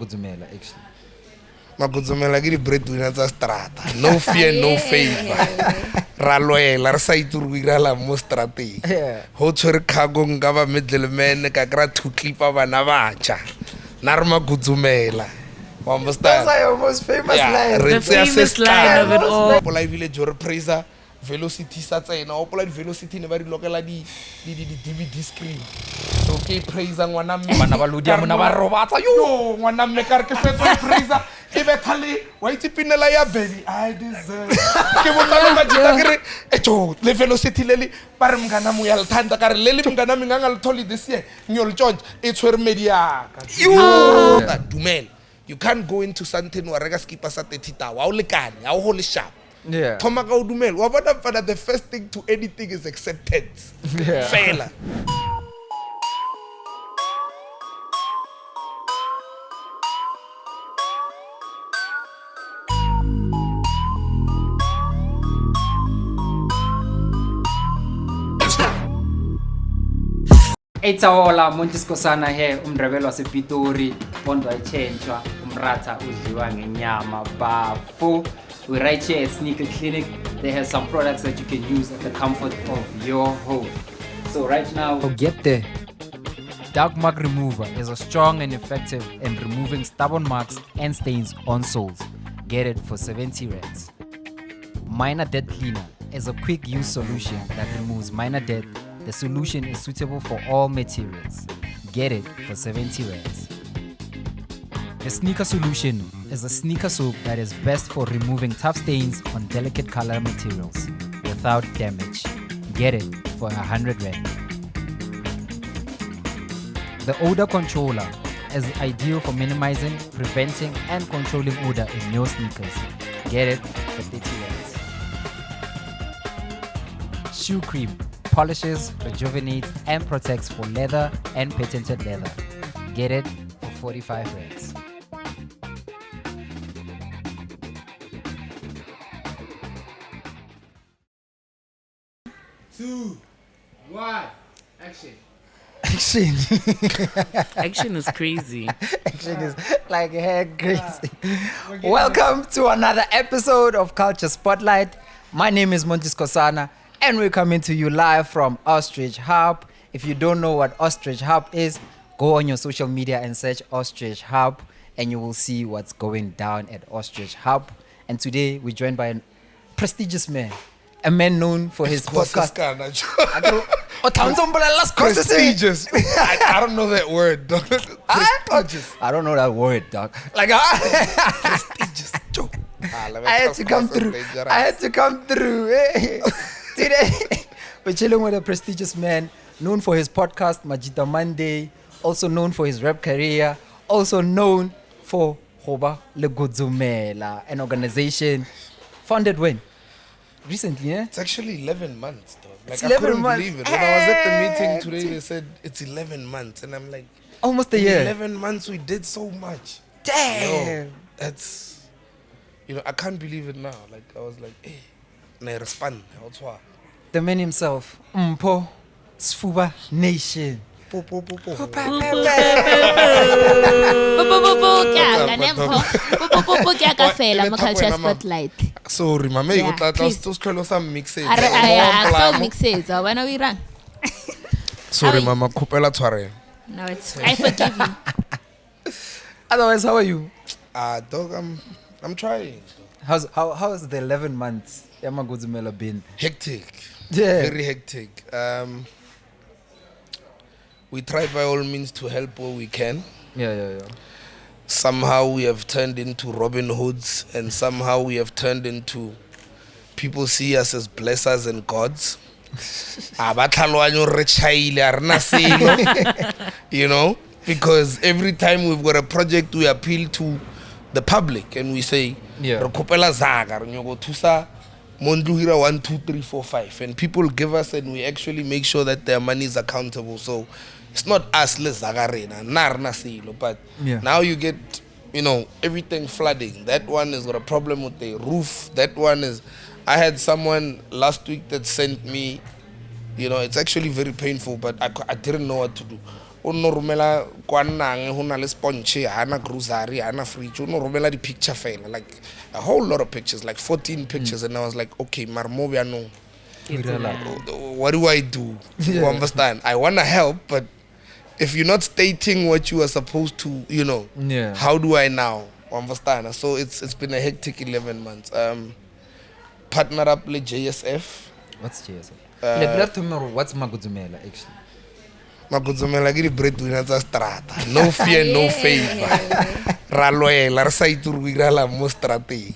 Madguzumela, actually. Madguzumela ke di breadwinner tsa strata. No fear, no favor. Ra loela re sa iturwirala mo strateng. Ho tshwere cargo nka ba middleman ka kra two clipa bana bacha. Na re Madguzumela. Those are your most famous lines. The famous line of it all. Pola village or praiser velocity sa tsena o pola velocity ne ba di lokela di DVD screen. So ke praiser ngwana mme Bana ba lodia mona ba robatsa yo ngwana mme ka re ke fetsa praiser e be thale wa itsipinela ya baby I deserve ke botsa Majita ke re ejo le velocity leli ba re mngana mo ya lthanda ka re leli mngana minga ngalitholi this year nyol George e tshwere media ka yo dumela. You can't go into something wa reka skipa sa 30 tawa o lekane ha o hole sharp. Yeah. Thoma ka o dumela wa bona fana the first thing to anything is acceptance. Yeah. Fela. Etsaola Skosana here umndrebelo wasePitori Bondo ayitshentshwa umratha udliwa ngenyama bafo. We right here at Sneaker Clinic. They have some products that you can use at the comfort of your home. So right now, get there. Dark Mark Remover is a strong and effective in removing stubborn marks and stains on soles. Get it for 70 rands. Minor Dead Cleaner is a quick use solution that removes minor dead. The solution is suitable for all materials. Get it for 70 rands. The Sneaker Solution is a sneaker soap that is best for removing tough stains on delicate color materials without damage. Get it for 100 rand. The Odor Controller is ideal for minimizing, preventing, and controlling odor in your sneakers. Get it for 30 rands. Shoe Cream polishes, rejuvenates, and protects for leather and patented leather. Get it for 45 rands. Two, one, action. Action. Action is crazy. Action is like heck crazy. Welcome to another episode of Culture Spotlight. My name is Skosana, and we're coming to you live from Ostrich Hub. If you don't know what Ostrich Hub is, go on your social media and search Ostrich Hub, and you will see what's going down at Ostrich Hub. And today we're joined by a prestigious man, a man known for his podcast. Prestigious. I don't know that word, dog. Prestigious. I don't know that word, dog. Like Prestigious. I had to come through. I had to come through. Today, we're chilling with a prestigious man known for his podcast, Majita Monday, also known for his rap career, also known for Madguzumela, an organization founded when? Recently, eh? It's actually 11 months, dog. Like, It's I 11 couldn't months. believe it. When I was at the meeting today, they said it's 11 months. And I'm like, Almost a in year. 11 months, we did so much. Damn. Yo, that's, I can't believe it now. Like, I was like, hey, and I respond. The man himself, Mpho, Sfubanation. Po, po, po, po. Culture Spotlight. Sorry, mama, you got please. those colors are mixed. Sorry, mama, kupela tware. No, it's I forgive you. Otherwise, how are you? Dog, I'm trying. How has the 11 months Madguzumela been? Hectic. Yeah. Very hectic. We try by all means to help where we can. Yeah. Somehow we have turned into Robin Hoods, and somehow we have turned into people see us as blessers and gods. Because every time we've got a project, we appeal to the public and we say, Mondli 1, 2, 3, 4, 5, and people give us, and we actually make sure that their money is accountable. So it's not us, but now you get, everything flooding. That one has got a problem with the roof. That one is, I had someone last week that sent me, it's actually very painful, but I didn't know what to do. o no romela kwa nnang ho na le sponge hana grocery hana fridge o no romela di picture fela like a whole lot of pictures like 14 pictures and I was like okay mar mo bya no what do I do? You understand? I want to help, but if you're not stating what you are supposed to, you know, how do I now? Understand? So it's been a hectic 11 months. Partner up with JSF. What's JSF? What's Madguzumela actually? Madguzumela ke di breadwinner tsa strata. No fear, no favor. Raloela re sa iturwirala mo strateng.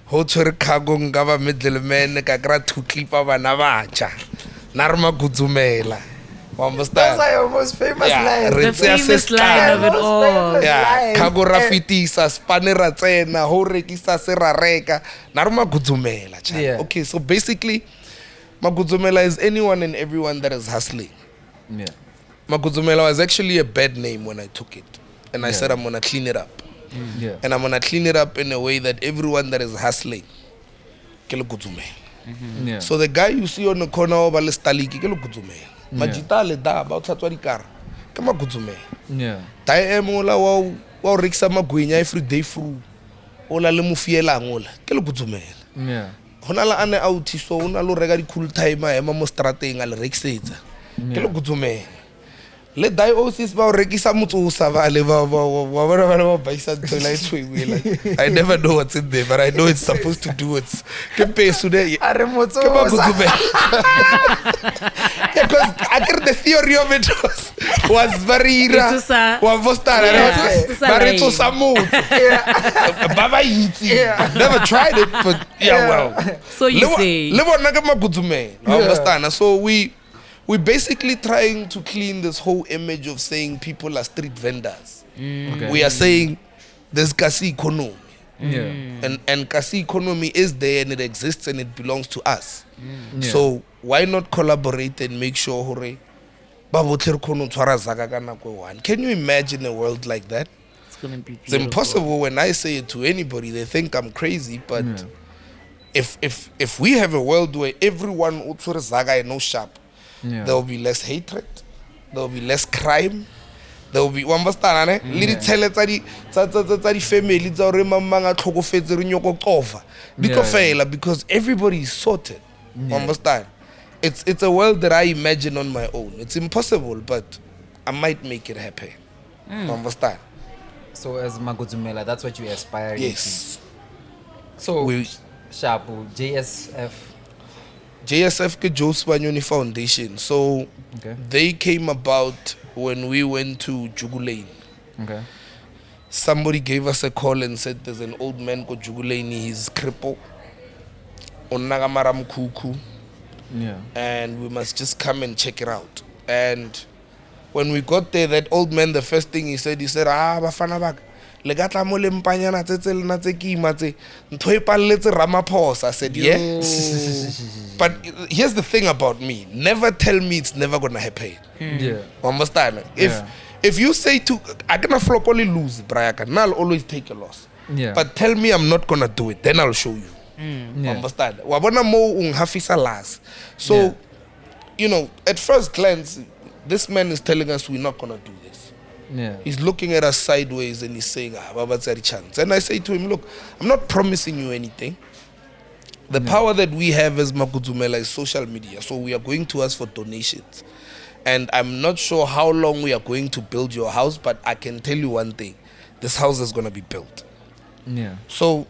Ho tshwere cargo ngaba middleman ka kra two clipa bana bacha. Na re Madguzumela. Understand? That's your most famous line. The famous line of it all. Yeah, cargo rafitisa spane ra tsena ho rekisa se ra reka. Na re Madguzumela. Okay, so basically Madguzumela is anyone and everyone that is hustling. Yeah. Madguzumela was actually a bad name when I took it. And I said I'm going to clean it up. And I'm going to clean it up in a way that everyone that is hustling, ke Guzumela. So the guy you see on the corner of Alestaliki, ke Guzumela. Majita le da about tatwa dikara. Ke Madguzumela. Yeah. Tae emola wa rekisa magwenya every day through. Ola le mofiela ngola, ke Guzumela. Yeah. Hona la ane auti so una lo rega di cool time ema mo strateng ale rekisetsa. Ke Guzumela. Le die osis ba rekisa motho sa ba le ba baisa tsola itshwe like I never know what's in there but I know it's supposed to do it ke peso de are motso ke Madguzumela because I get the theory of it was very wa vostara very to samu baba yitsi never tried it but well So you say le bona ke Madguzumela understand so we're basically trying to clean this whole image of saying people are street vendors. Okay. We are saying there's kasi economy. And kasi economy is there and it exists and it belongs to us. So why not collaborate and make sure hore can you imagine a world like that? it's gonna be beautiful. It's impossible. When I say it to anybody, they think I'm crazy, but if we have a world where everyone zaga no sharp, there will be less hatred, there will be less crime, there will be understand le ditshele tsa di family tsa re mamanga tlhokofetse re nyoko qofa di tlo fela because everybody is sorted. Understand? It's a world that I imagine on my own. It's impossible, but I might make it happen. Understand? So as Madguzumela, that's what you aspire Yes. to. So Shapu, JSF ke Joe Sfubanation Foundation. So they came about when we went to Jugulane. Okay. Somebody gave us a call and said there's an old man called Jugulane, he's crippled. Onagamara mkuku. And we must just come and check it out. And when we got there, that old man, the first thing he said, bafana baka. Legatla mo le mpanyana tse le na tse kima tse ntho e palletse Ramaphosa. I said but here's the thing about me, never tell me it's never gonna happen. Understand? If you say to I cannot flop only lose Brian, I'll always take a loss. But tell me I'm not gonna do it, then I'll show you. Understand? Wabona mo unghafisa las. So you know, at first glance this man is telling us we're not gonna do this. He's looking at us sideways and he's saying, Baba Tsari chance. And I say to him, look, I'm not promising you anything. The power that we have as Madguzumela is social media. So we are going to ask for donations. And I'm not sure how long we are going to build your house, but I can tell you one thing. This house is going to be built. So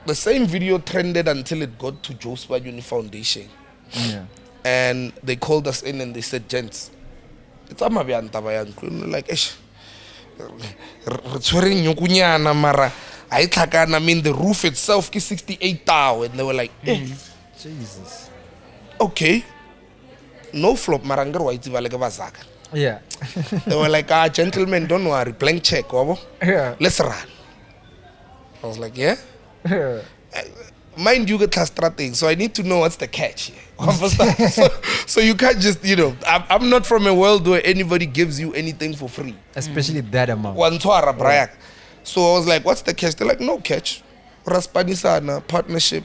the same video trended until it got to Joe Sfubanation Foundation. And they called us in and they said, gents, it's like, mara I mean the roof itself is 68 tau and they were like Jesus. Okay, no flop maranga white bazaka. They were like, gentlemen, don't worry, blank check, let's run. I was like, mind you, get thing, so I need to know what's the catch here. so you can't just, you know, I'm not from a world where anybody gives you anything for free, especially that amount. So I was like, what's the catch? They're like, no catch. Raspanisana partnership.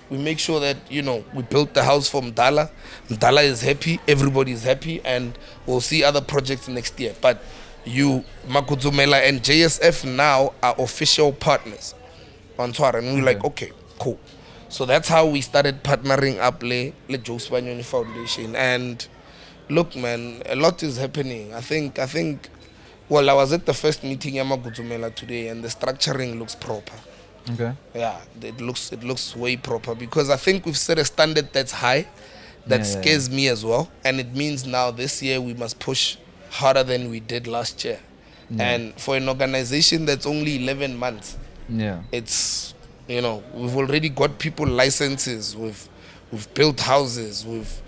We make sure that, you know, we built the house for Mdala. Mdala is happy, everybody is happy, and we'll see other projects next year. But Madguzumela and JSF now are official partners on Twitter, and we're like, okay, cool. So that's how we started partnering up le Joe Sfubanation Foundation. And look, man, a lot is happening. I think. Well, I was at the first meeting in Madguzumela today, and the structuring looks proper. Okay. Yeah, it looks way proper, because I think we've set a standard that's high, that scares me as well, and it means now this year we must push harder than we did last year. And for an organization that's only 11 months, it's, you know, we've already got people licenses, we've built houses, we've,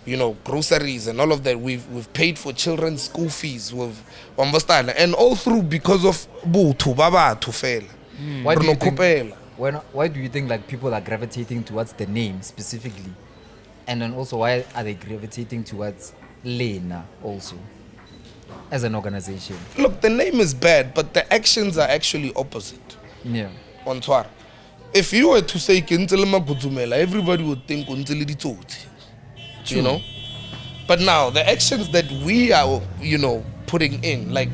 you know, groceries and all of that. We've paid for children's school fees, we've understand, and all through because of Buthu Baba Tufela. Why do you think like people are gravitating towards the name specifically, and then also why are they gravitating towards Lena also as an organization? Look, the name is bad, but the actions are actually opposite. Yeah. On Twitter, if you were to say Kintele Madguzumela, everybody would think Untele Ditoti. You know, but now the actions that we are, you know, putting in, like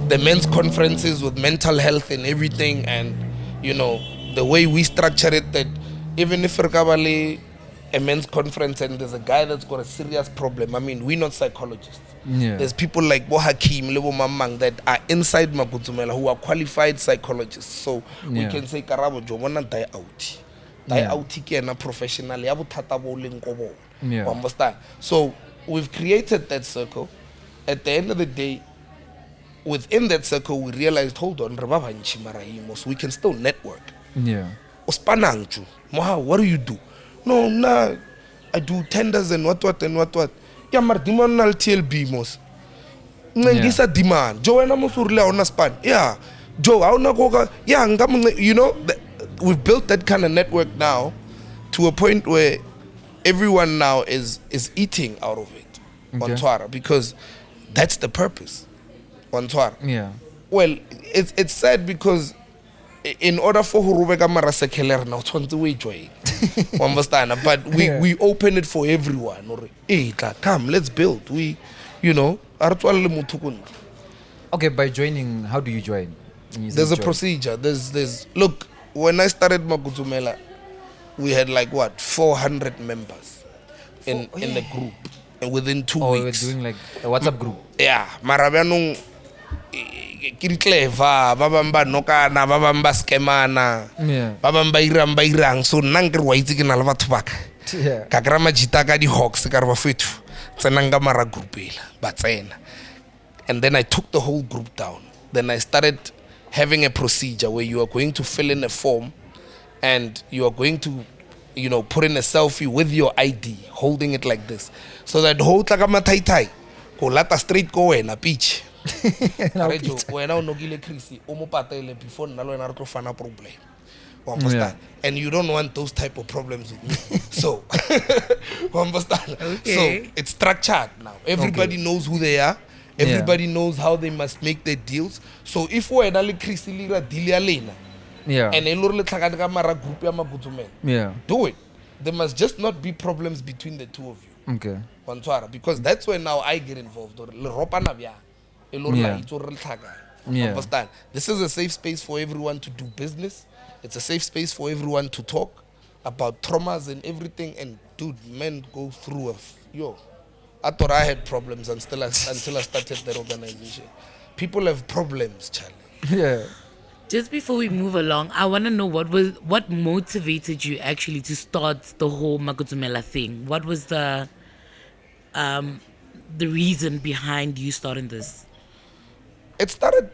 the men's conferences with mental health and everything, and you know the way we structure it, that even if a men's conference and there's a guy that's got a serious problem, I mean, we're not psychologists. There's people like Hakim, Lebo Mamang that are inside Madguzumela who are qualified psychologists, so we can say Karabo Jomana die out ke professionally ya bothata bo leng ko bona. Understand? So we've created that circle. At the end of the day, within that circle, we realized, hold on, so we can still network. Ospanangju, Mohau, what do you do? No, nah, I do tenders and what. Ya mardiman al TLB mos. Ngisa demand. Joe na mosurle ona span. Yeah. Joe, auna koga. Yeah, you know, we've built that kind of network now to a point where everyone now is eating out of it on Twitter, because that's the purpose on Twitter. Well, it's sad because in order for Hurubeka Marasekeler now to join, understand, but we open it for everyone. Hey, come, let's build. We, you know, okay, by joining, how do you join? There's a procedure. There's look, when I started Madguzumela, we had like 400 members in the group, and within 2 weeks. We were doing like a WhatsApp group. Yeah, marabianong clever, babamba nokana, babamba skemana, babamba irang, so nangre waiti ke na le batho baka. Ka kra Majita ka di Hawks ka re ba fetu. Tsenanga mara groupela, ba tsena. And then I took the whole group down. Then I started having a procedure where you are going to fill in a form, and you are going to, you know, put in a selfie with your ID, holding it like this, so that whole takama tai tai, ko lata straight ko wena pitch. Wena o nogile Chrissy, o mo patele before nna le wena re tlo fana problem. Understand? And you don't want those type of problems with me. So, understand? So it's structured now. Everybody knows who they are. Everybody knows how they must make their deals. So if we are Chrissy Lira Dilia Lena, and do it. There must just not be problems between the two of you. Okay. Because that's where now I get involved. Understand? This is a safe space for everyone to do business. It's a safe space for everyone to talk about traumas and everything. And dude, men go through I thought I had problems until I started that organization. People have problems, Charlie. Yeah. Just before we move along, I want to know what motivated you actually to start the whole Madguzumela thing. What was the reason behind you starting this? It started,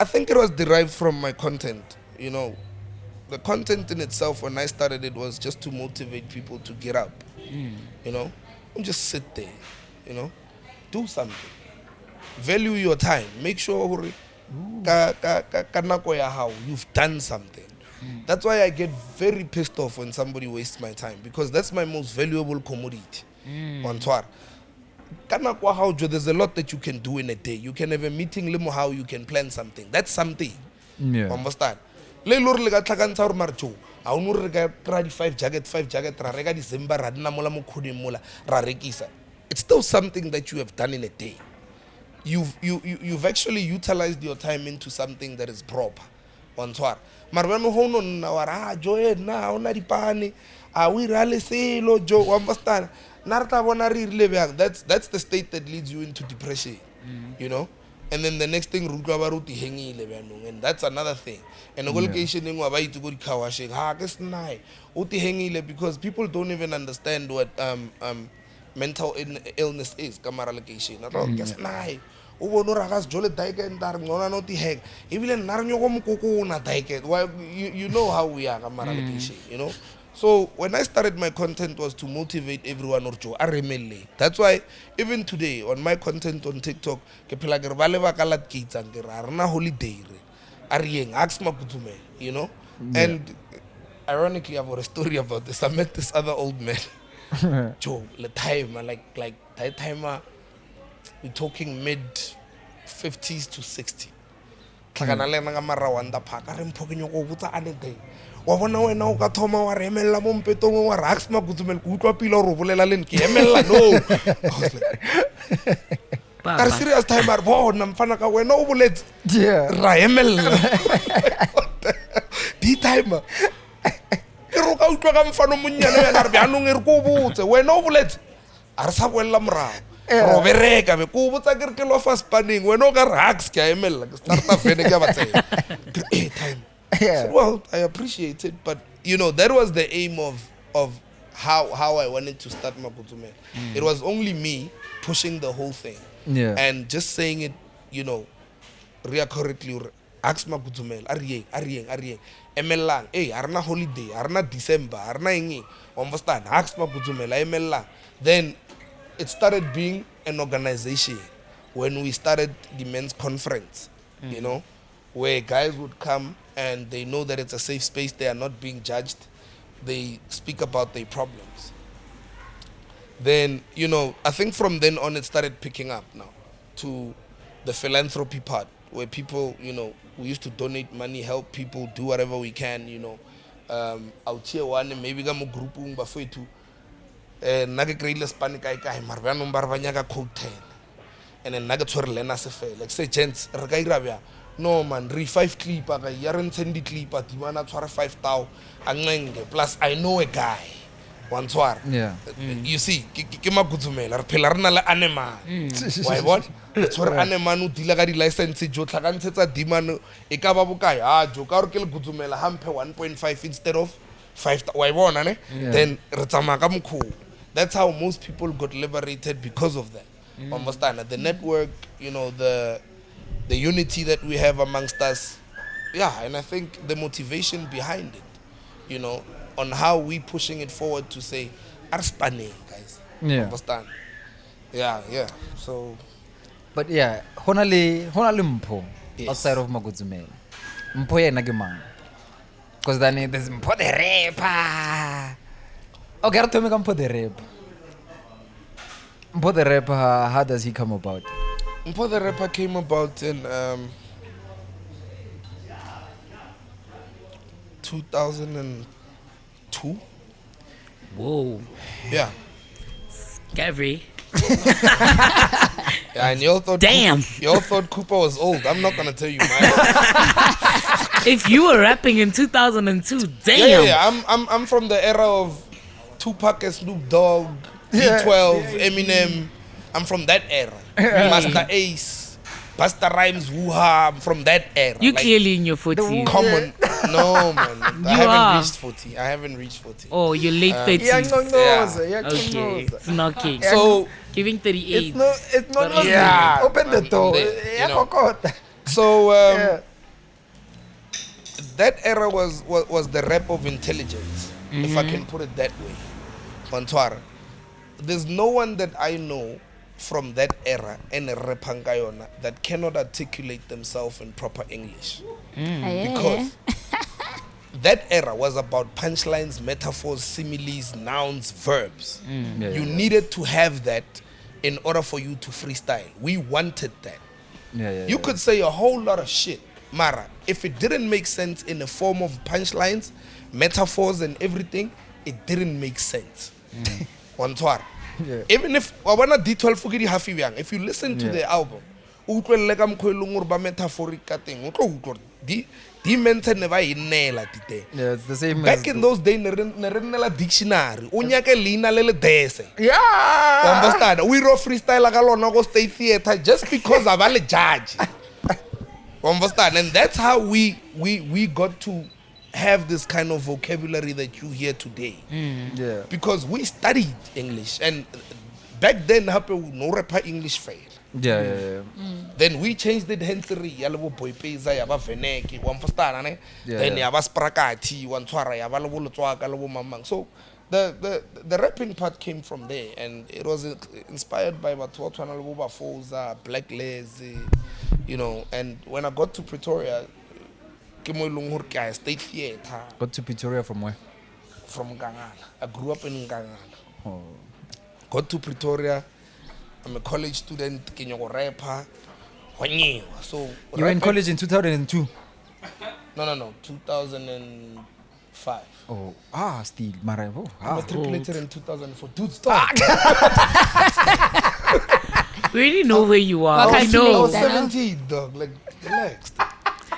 I think it was derived from my content. You know, the content in itself, when I started it, was just to motivate people to get up. You know, don't just sit there. You know, do something. Value your time. Make sure you've done something. That's why I get very pissed off when somebody wastes my time, because that's my most valuable commodity on Twitter. There's a lot that you can do in a day. You can have a meeting, Mohau, you can plan something. That's something. Understand? Le lor le ga tlhakantsha gore marjo a o no re ka tra di 5 jacket ra reka December ra dina mola mo khuding mola ra rekisa. It's still something that you have done in a day. you've actually utilized your time into something that is proper. Ontwara. Marvano hono na wara joe na ona dipane. We rally selo jo understand. Narta bona ri lebe. That's the state that leads you into depression. You know? And then the next thing ruti hengile beanong, and that's another thing. And the location in wabai to go kawashing ha kesnai uti hengile, because people don't even understand what mental illness is. Kamara location kesnai ubono ragas jole daike ndar ngona no ti heng ibile narnyo ko mukoko na daike. Well, you know how we are kamara location, you know. So when I started, my content was to motivate everyone or to aremele. That's why even today on my content on TikTok, ke phela ke re ba le baka la kitsa ke ra rena holiday re arieng ask Madguzumela, you know. And ironically, I've got a story about this. I met this other old man. Joe, the time like that time we're talking mid 50s to 60. Kana le nga mara wanda phaka re Mpho ke nyoko botsa ane day. Wa bona wena o ka thoma wa remella mo mpetong wa rax Madguzumela ku utlwa pila ro bolela le nke emella no. I was like Are serious time ar bona mfana ka wena o boletse ra emella di time ke ro ka utlwa ka mfano monyane ya re byanong e re ko botse wena o boletse a re sa boella morao ro bereka be ko botsa ke re ke lo fa spanning wena o ka rax ke emella ke starta fene ke ba tsela time. So, well, I appreciate it, but you know that was the aim of how I wanted to start Madguzumela. It was only me pushing the whole thing, and just saying it, you know, correctly. Ask Madguzumela, Arieng, Emelang, hey, arna holiday, arna December, arna ingi, understand? Ask Madguzumela, Emelang. Then it started being an organization when we started the men's conference, you know, where guys would come. And they know that it's a safe space. They are not being judged. They speak about their problems. Then, you know, I think from then on it started picking up now to the philanthropy part, where people, you know, we used to donate money, help people, do whatever we can, you know. Out here one, maybe gamo grupu mbafetu. Naga kreile Spanish kai marvano mbarbanya code 10. And then naga tshwere lena se fe. Like say gents, re ka irabya. No man, 5 clip aga yaren sendi clip at dimana tshwara 5,000 angenge plus I know a guy one twar. You see ke Madguzumela re phela rena le animal why what tshwara animal no dila ga di license jo tlhakantshetsa dimano e ka ba bokae jo ka re ke le Madguzumela hampe 1.5 instead of 5 why bona ne then re tsamaya ka mokho. That's how most people got liberated because of that. Understand the network, you know, the unity that we have amongst us, and I think the motivation behind it, you know, on how we pushing it forward to say, are spanning, guys. Understand? Yeah. So, but honali Mpho outside of Madguzumela. Mpho yena ke mang? Because then there's Mpho the rapper. Okay, tell me Mpho the rapper. Mpho the rapper, how does he come about? Mpho the rapper came about in 2002. Whoa. Yeah. Scary. And y'all thought y'all thought Cooper was old. I'm not gonna tell you, man. If you were rapping in 2002, damn. Yeah. I'm from the era of Tupac and Snoop Dogg, D12, Eminem. I'm from that era. Master Ace, Busta Rhymes, Woo-Ha. I'm from that era. You like, clearly in your 40s. Common. No, man. I haven't reached 40. Oh, you're late 30s. Okay. It's not cake. So, giving 38. It's not. Open the door. You know. So, that era was the rap of intelligence, if I can put it that way. Montwara. There's no one that I know from that era in a repangayona that cannot articulate themselves in proper English. Because that era was about punchlines, metaphors, similes, nouns, verbs. You needed to have that in order for you to freestyle. We wanted that. You could say a whole lot of shit, Mara. If it didn't make sense in the form of punchlines, metaphors and everything, it didn't make sense. Even if if you listen to the album, utlwelle ka mokgwa e leng gore ba metaphoric ka teng o tlo utlwa gore di mente ne ba e nnela tite. Yeah, it's the same Back as in those days ne re nnela dictionary o nyake leina le le dese. Yeah. You understand? We wrote freestyle ka lona go State Theatre just because aba le judge. You understand? And that's how we got to have this kind of vocabulary that you hear today. Yeah. Because we studied English and back then no rapper English fail. Yeah. Then we changed it hentry yalabo Boipelo yaba veneki wa understand ne? Then Yeah. yaba sprakati wa ntshwara yaba le bolotswaka le bo mamang. So the rapping part came from there and it was inspired by batho ba tshwana le bo Bafoza, Black Lazy, you know. And when I got to Pretoria ke mo ileng hore ke a State Theatre Got to Pretoria from where? from Ngangala. I grew up in Ngangala. Oh. Got to Pretoria. I'm a college student, ke nyoko rapper. So You were in college in 2002? No, 2005. Oh, still, Mara. Oh, I matriculated in 2004. Dude, stop. We already know where you are. Well, We I know. was 17, dog. Like, relax.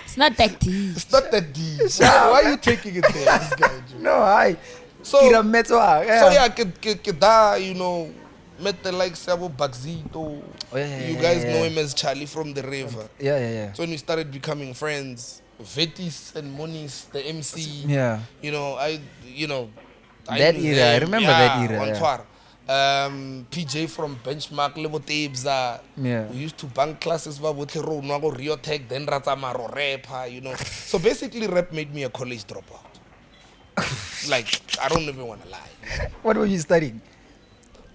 It's not that deep. It's not that deep. Why are you taking it there, this guy? Dude? No, I. So, Kira Metwa. so yeah, ke da, you know, met the likes of Bagzito. Oh, yeah, You guys know him as Charlie from the River. Yeah. So when we started becoming friends, Vetis and Moniz, the MC. Yeah. You know, I That knew era, I them. remember that era, One yeah. twar. PJ from Benchmark, Level Tapes. Yeah. We used to bank classes, with Rio Tech, then Ratamaro rapper, you know. So basically, rap made me a college dropout. Like, I don't even want to lie. What were you studying?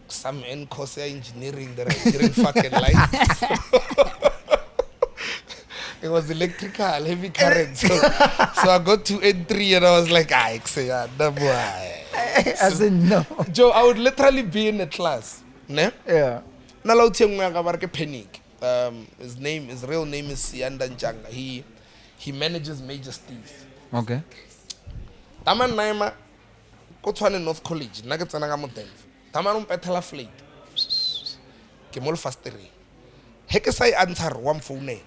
Some course engineering that I didn't fucking like. It was electrical, heavy current. So I got to N3 and I was like, no boy. I said no. Joe, I would literally be in a class. Ne? Yeah. Panic. His real name is Sianda Njanga. He manages Major Steves. Okay. Taman Naima, Kotwane North College, Nagatsanaga Mountain. Taman Petala Fleet. Kemol Fasteri. Hekesai answer one phone.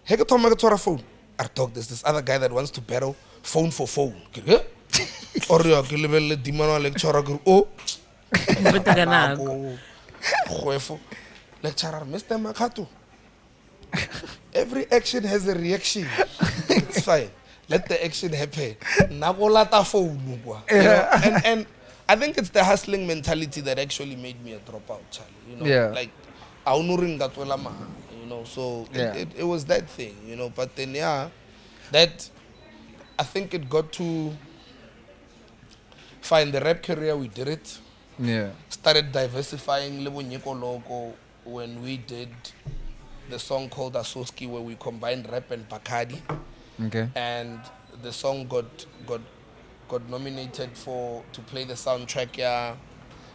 Hekatomatora phone. There's this other guy that wants to battle phone for phone. Or you can level Dimano lecturer. Oh, lecturer, Mr. Makato. Every action has a reaction. It's fine. Let the action happen. Nabolata phone. You know? And I think it's the hustling mentality that actually made me a dropout, Charlie. You know, Yeah. like you know, so Yeah. it was that thing, you know. But then that I think it got to find the rap career. We did it. Yeah. Started diversifying logo when we did the song called Asoski, where we combined rap and Bacardi. Okay. And the song got nominated to play the soundtrack,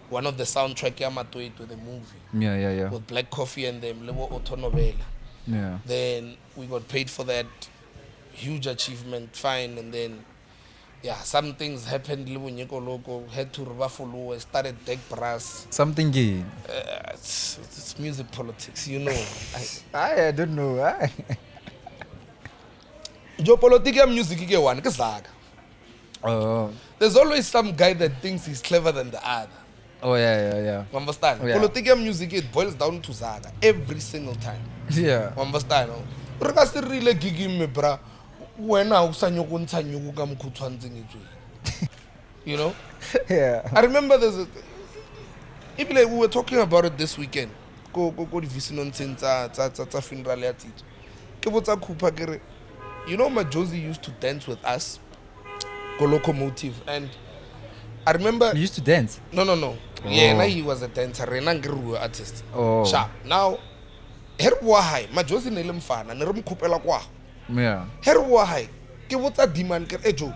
one of the soundtrack Matoe to the movie Yeah. with Black Coffee and them Levo Autonovela. Yeah. Then we got paid for that huge achievement, fine, and then some things happened. Levo Nyeko Loco had to follow, started Deck Brass. Something gay. It's music politics, you know. I don't know. Geopolitical music ke one ke zaga. Oh. There's always some guy that thinks he's clever than the other. Oh yeah. You understand? Oh, yeah. Political music, it boils down to zaga every single time. Yeah. You understand? Re ka se rile gigi me bra. Wena o sa nyoko ntsha nyoko ka mokhutswantseng etswe. You know? Yeah. I remember even like we were talking about it this weekend. Go di visino ntsenza tsa funeral ya titso. Ke botsa Khupa kere, you know Majozi used to dance with us. Go locomotive, and I remember You used to dance. no. Oh. Yeah, now he was a dancer, rena ngiri artist. Oh. Sharp. Now herwa hai Majozi ne le mfana ne re mkhopela kwa. Yeah. Herwa hai ke botsa demand ke ejo.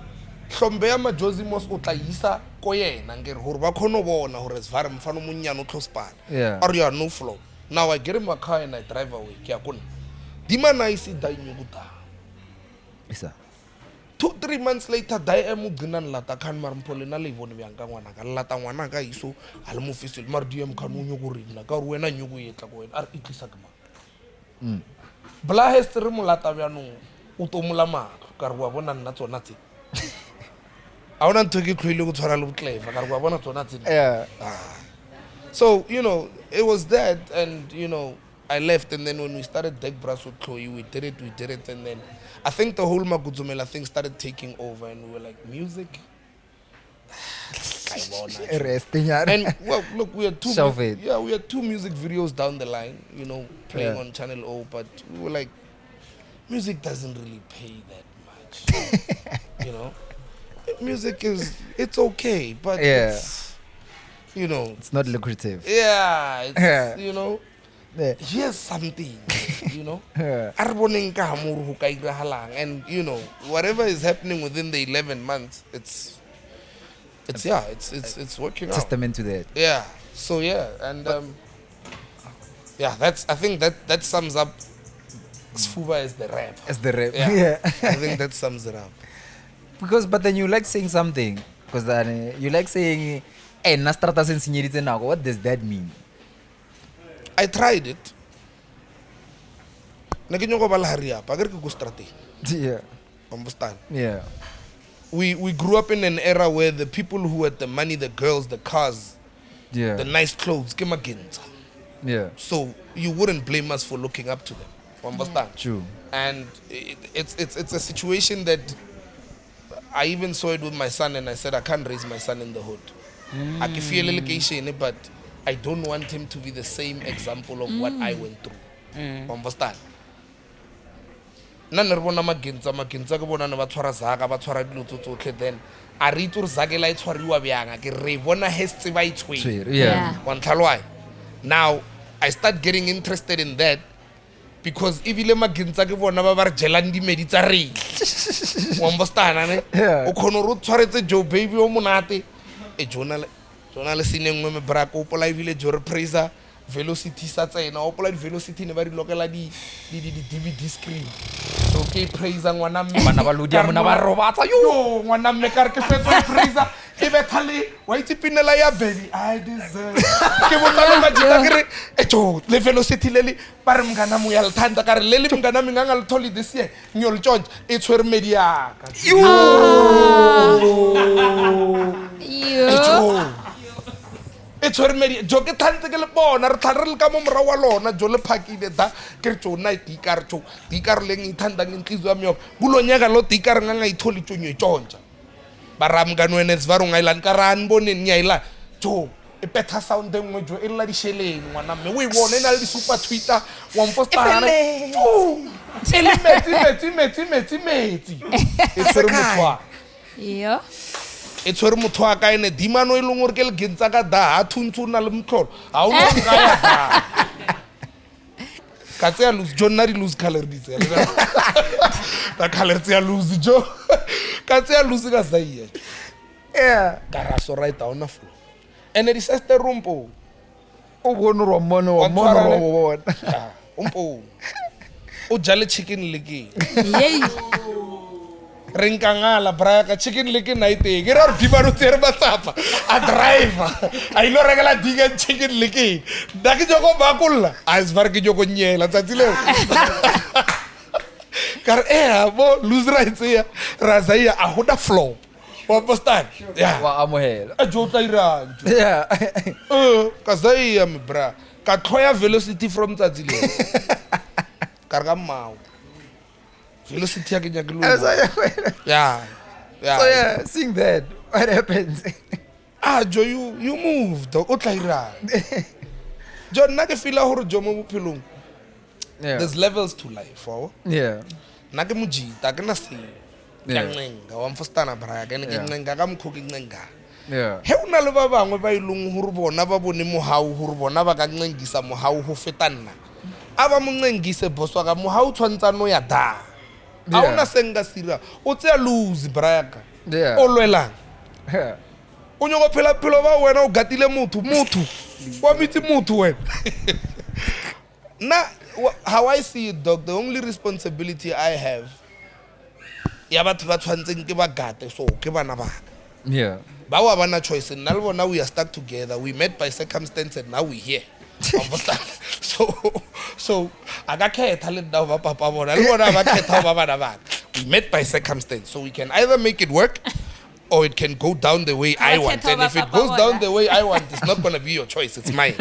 Hlombe ya Majozi mos o tla isa ko yena ngere hore ba khono bona hore svare mfano monyano close pan. Yeah. Or you are no flow. Now I get in my car and I drive away. Ke a kona. Demand I see da nyuguta. Isa. 2-3 months later, die emu ginan lata kan marmpole na le bone bjang ka ngwana ka lata ngwana ka iso a le mo fisel mar diem kan o nyoko rina ka re wena nyoko e tla ko wena a re itlisa ka ma bla history molata byanong o tomola maka ka re wa bona nna tsona tse a ona ntho ke khwile go tshwara le botlefa ka re wa bona tsona tse Yeah. so it was that, and I left, and then when we started Deck Brass with Chloe, we did it, and then I think the whole Madguzumela thing started taking over, and we were like, music. Resting. And well, look, we had Shelf it. we had 2 music videos down the line, playing on Channel O, but we were like, music doesn't really pay that much, Music it's okay, but it's It's not lucrative. it's Yeah. here's something, Yeah. and whatever is happening within the 11 months, it's working out. Testament to that. Yeah. So and I think that sums up Sfuba as the rap. As the rap. Yeah. I think that sums it up. But then you like saying something. Because then you like saying, "Hey, nastrata sensignirite now." What does that mean? I tried it. Yeah. Understand? Yeah. We grew up in an era where the people who had the money, the girls, the cars, Yeah. the nice clothes, came against. Yeah. So you wouldn't blame us for looking up to them. Understand? True. And it's a situation that I even saw it with my son, and I said I can't raise my son in the hood. I can feel education, but I don't want him to be the same example of what I went through. Understand? Nna ne re bona magenza ke bona ne ba tshwara zaka ba tshwara dilo tsotlhe, then a re itse re zake la e tshwariwa byanga ke re bona hetse ba itshwere. Yeah. One why. Now I start getting interested in that because ebile magenza ke bona ba ba re jelang dimedi tsa re. Wa understand ne? Yeah. O khono ro tshwaretse Joe baby o monate e journal sineng me bra ko pola ebile Joe praiser velocity sa tsena o pola di velocity ne ba di lokela di DVD screen. So ke praiser ngwana mme Bana ba lodia mona ba robatsa yo ngwana mme ka re ke fetsa praiser e be thale wa itipinela ya baby I deserve ke botsa Majita ke re le velocity leli ba re mngana mo ya lthanda ka re leli mngana minganga le tholi this year nyol George e tshwere media ka e tshwere media jo ke thantse ke le bona re tlhare le ka mo mora wa lona jo le phakile da ke re tsona tikar leng ithandang inhliziyo yami bulonyaka lo tikar nganga itholi tshonyo tshontsha baram kanwene Svarong Island karan boneng nyayila jo e petha sound engwe jo e la di sheleng ngwana mme o e bona ena le di super Twitter wa mpostana jo e le metsi e tshwere motho Yeah. e tshwere motho wa ka ene dimano e leng gore ke le gentsa ka da a thuntso na le mtlholo a o no ka ya da ka tseya lose jo nna di lose color di tseya la color tseya lose jo ka tseya lose ka zaiye Yeah. ka raso right down na floor ene di seste rumpo O bona ro mono Wa tshwara wo. umpo o jale chicken licky Yay. Rinkangala braka chicken licky night ke ra re dimano tsere ba tsapa a driver a ilo regala diga chicken licky da ke joko ba kulla a svar ke joko nyela tsatsi leo kar bo lose rights ya razaya a hoda flop wa postan yeah Wa amohela. a jota iran Yeah. ka zaya mi bra ka tloya velocity from tsatsi leo kar ga mau velocity ya ke nyakelo yeah So yeah, seeing that, what happens? Jo you moved o tla ira jo nna ke feel hore jo mo bophelong Yeah. there's levels to life Yeah. nna ke Majita ke na se Yeah. ncenga wa mfostana bra ke ne ke Yeah. ncenga ka mkho ke ncenga Yeah. he una le ba bangwe ba ilong hore bona ba bone Mohau hore bona ba ka ncengisa Mohau ho feta nna aba mo ncengise boswa ka Mohau tshwantsano ya da a Yeah. una senga sira o tse lose braka Yeah. o lwelang Yeah. o nyoko phela phelo ba wena o gatile motho wa mitse motho wena na how I see it dog the only responsibility I have ya batho ba tshwantseng ke ba gate so ke bana ba Yeah. ba wa bana choice nna le bona we are stuck together we met by circumstance and now we here understand so akakhetha le nna ba papa bona le bona ba khetha ba bana ba we met by circumstance so we can either make it work or it can go down the way I want. And if it goes down the way I want, it's not going to be your choice, it's mine.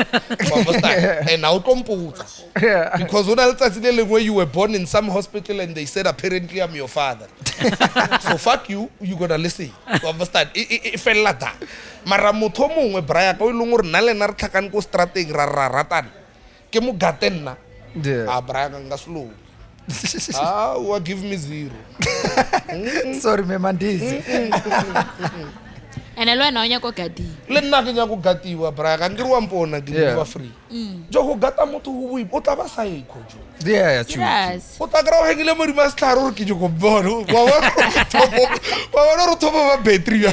And I'll compute. Because when you were born in some hospital and they said apparently I'm your father. So fuck you, you got to listen. You understand? It fell like that. Mara motho mongwe braya ko ileng gore nna le na re tlhakane ko strateng ra ratana. Ke mo gatenna. Ah braya nga slow. Give me 0. Sorry, me mandisi. And alone on yako gadi. Le nna ke nya go gatiwa bra ka ngiri wa mpona ke ba free. Jo go gata motho go bui o tla ba sa ikho jo. Yeah, true. Yes. O tla gra o hengile mo di master o ke jo go bona. Wa wa ro thobo ba battery ya.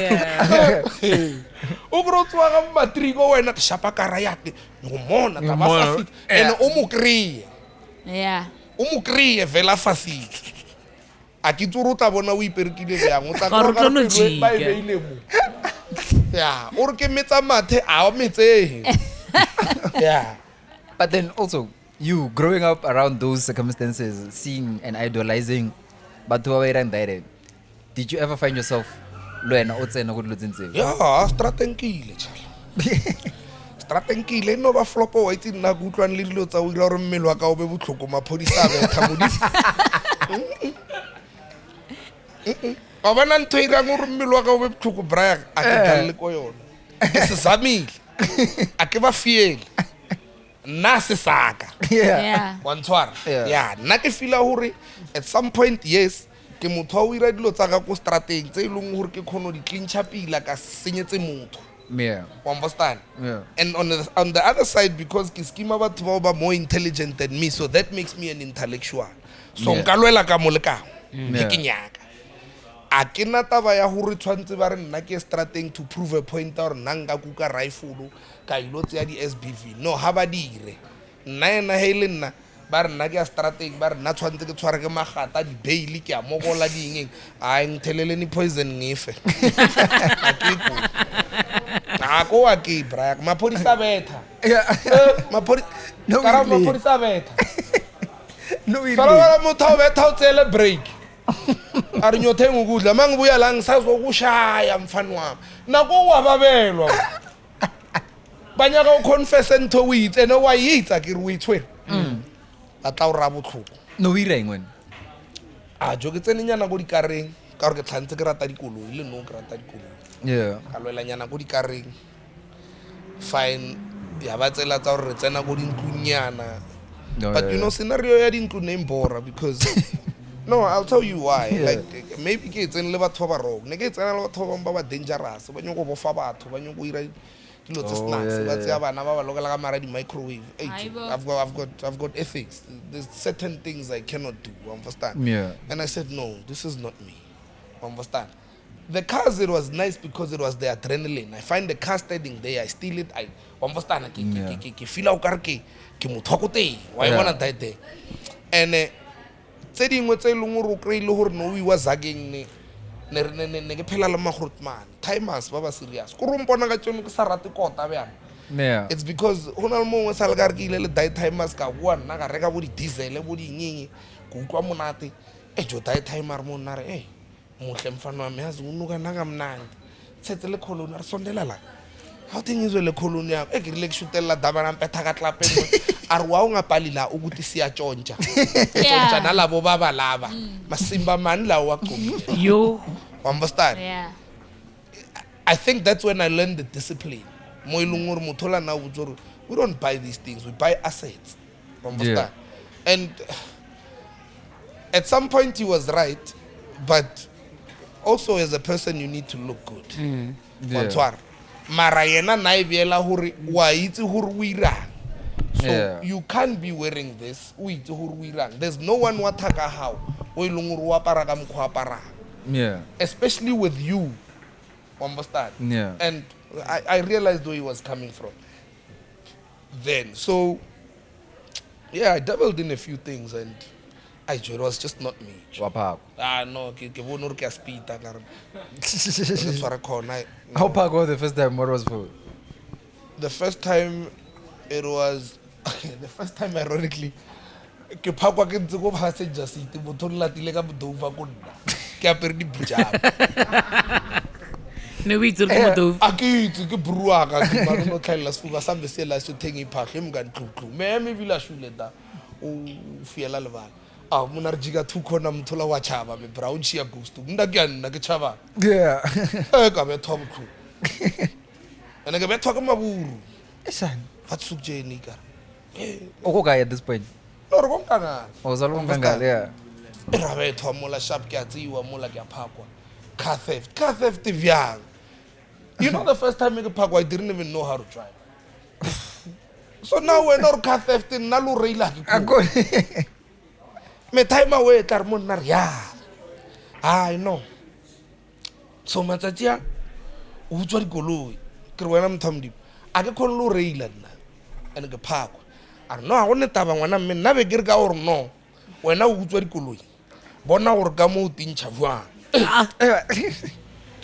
O bro tswa ga battery go wena ke shapa kara yake. Ngo mona ta ba sa fit. And o mo kree. Yeah. O mo kree vela fasiki. A ke tsuruta bona o iperkile yang o tla Ga re tlo no ba jika. beile mo. Yeah, o re ke metsa mathe a metse. Yeah. But then also, you growing up around those circumstances, seeing and idolizing batho ba ba irang direct, did you ever find yourself lwena o tsena go dilo tsentse? Yeah, stratenkile jalo. Stratenkile no ba flopo wa itse nna go utlwana le dilo tsa o ira gore mmele wa ka o be botlhoko maphodisa a betha modisi. Ba bana ntho e irang gore mmele wa ka o be botlhoko braya a ke dalle ko yona. Ke se zamile. A ke ba fiele. Nna se saka. Yeah. Wa ntshwara. Yeah. Yeah, nna ke feel gore at some point yes ke motho o ira dilo tsa ka ko strateng tse ileng gore ke khono di clincha pila ka senyetse motho. Yeah. Understand? Yeah. And on the other side, because Kiskima ba more intelligent than me, so that makes me an intellectual. So nka lwela ka moleka. Ke nyaka. A ke na taba ya hore tshwantse ba re nna ke strateng to prove a point or nanga kuka rifle ka ilo tsa di SBV. No, ha ba dire. Nna ena hele nna ba re nna ke strateng ba re nna tshwantse ke tshware ke magata di bail ke a mogola di eng a nthelele ni poison ngefe. Ako wa ke bra maphodisa betha maphodisa betha No, fala motho o betha o tsele break a re nyothe ngudla mangibuya la ngisazokushaya mfana wami nako wa babelwa banyaka o confess ntho o itse no wa itsa ke re o itshwere a tla o ra botlhoko no ireng when. a jo ke tsene nyana go dikareng ka gore ke tlhantse ke rata dikoloi le no ke rata dikoloi. Yeah. Ka lwela nyana go dikareng fine ya ba tsela tsa gore re tsena go dintlunyana but you know scenario ya dintlu name bora because no I'll tell you why like maybe ke tsene le batho ba wrong ne ke tsena le batho ba dangerous ba nyoko bofa batho ba nyoko ira dilo tsa snacks ba tsa bana ba ba lokela ka mara di microwave. I've got ethics. There's certain things I cannot do, understand? Yeah. And I said no, this is not me, understand? The cars, it was nice because it was the adrenaline. I find the car standing there, I steal it, I understand. I feel like ke motho te. Why wanna die there? And tse dingwe tse ileng gore o kry-ile gore no o iwa zakeng ne ke phela le magrotman timers ba ba serious ko re mpona ka tsone ke sa rate kota bjana. Yeah. It's because go na le mongwe sa le ka re ke ile le die timers ka bua nna ka reka bo di diesel bo di nyinyi go utlwa monate jo die timer mo nna re mohle mfana wa me yazi unuka nanga mnandi tshetse le colony re sondelela how thing is le colony ya ke rile ke shutela daba na mpetha ka tlapeng a re wa o ngapalila o gutisi ya tshontsha tshontsha na labo baba laba masimba man la wa qomile You understand? Yeah. I think that's when I learned the discipline. Mo ileng gore motho la na botsoro we don't buy these things, we buy assets. Understand? And at some point he was right, but also as a person you need to look good. Montwar. Mara yena na ibiela hore wa itse hore o irang. So you can't be wearing this. O itse hore o irang. There's no one wa thaka how o ileng gore o apara ka mokgwa apara. Yeah. Especially with you. Understand? Yeah. And I realized where he was coming from then. So yeah, I dabbled in a few things and it was just not me. Wapako. No, ke bona re ke a speeda ka re. That's what I call night. How Park was the first time? What was for? The first time it was the first time ironically ke phakwa ke ntse go passenger seat motho o latile ka bodoufa ko nna ke apere dipujama No, we took the a ke itse ke buruaka ke mane no tlhaela sefuba sa me se la se theng iphakhe mo ka ntlutlu me bila shuleta o fiela lebala a mona re jika two corner mthola wa chaba me brown chia ghost nda ke nna ke chaba Yeah. ka be top crew ene ke be thoka maburu Esan. fa tsukjeni ka Oko guy at this point. no re konkana Oh, zalo nganga yeah. ra be thoa mola sharp ke a tsiwa mola ke a phakwa car theft vyang you know the first time ke phakwa I didn't even know how to drive so now when or car theft nna lo reila ke Ako. me time away tla re monna re ya I know so matsatsi a o utswa dikoloi ke re wena mthamdi a ke khone lo reila nna ene ke phakwa a re no a go ne taba ngwana mme nna be ke re ka gore no wena o utswa dikoloi bona gore ka mo o tintšha jwang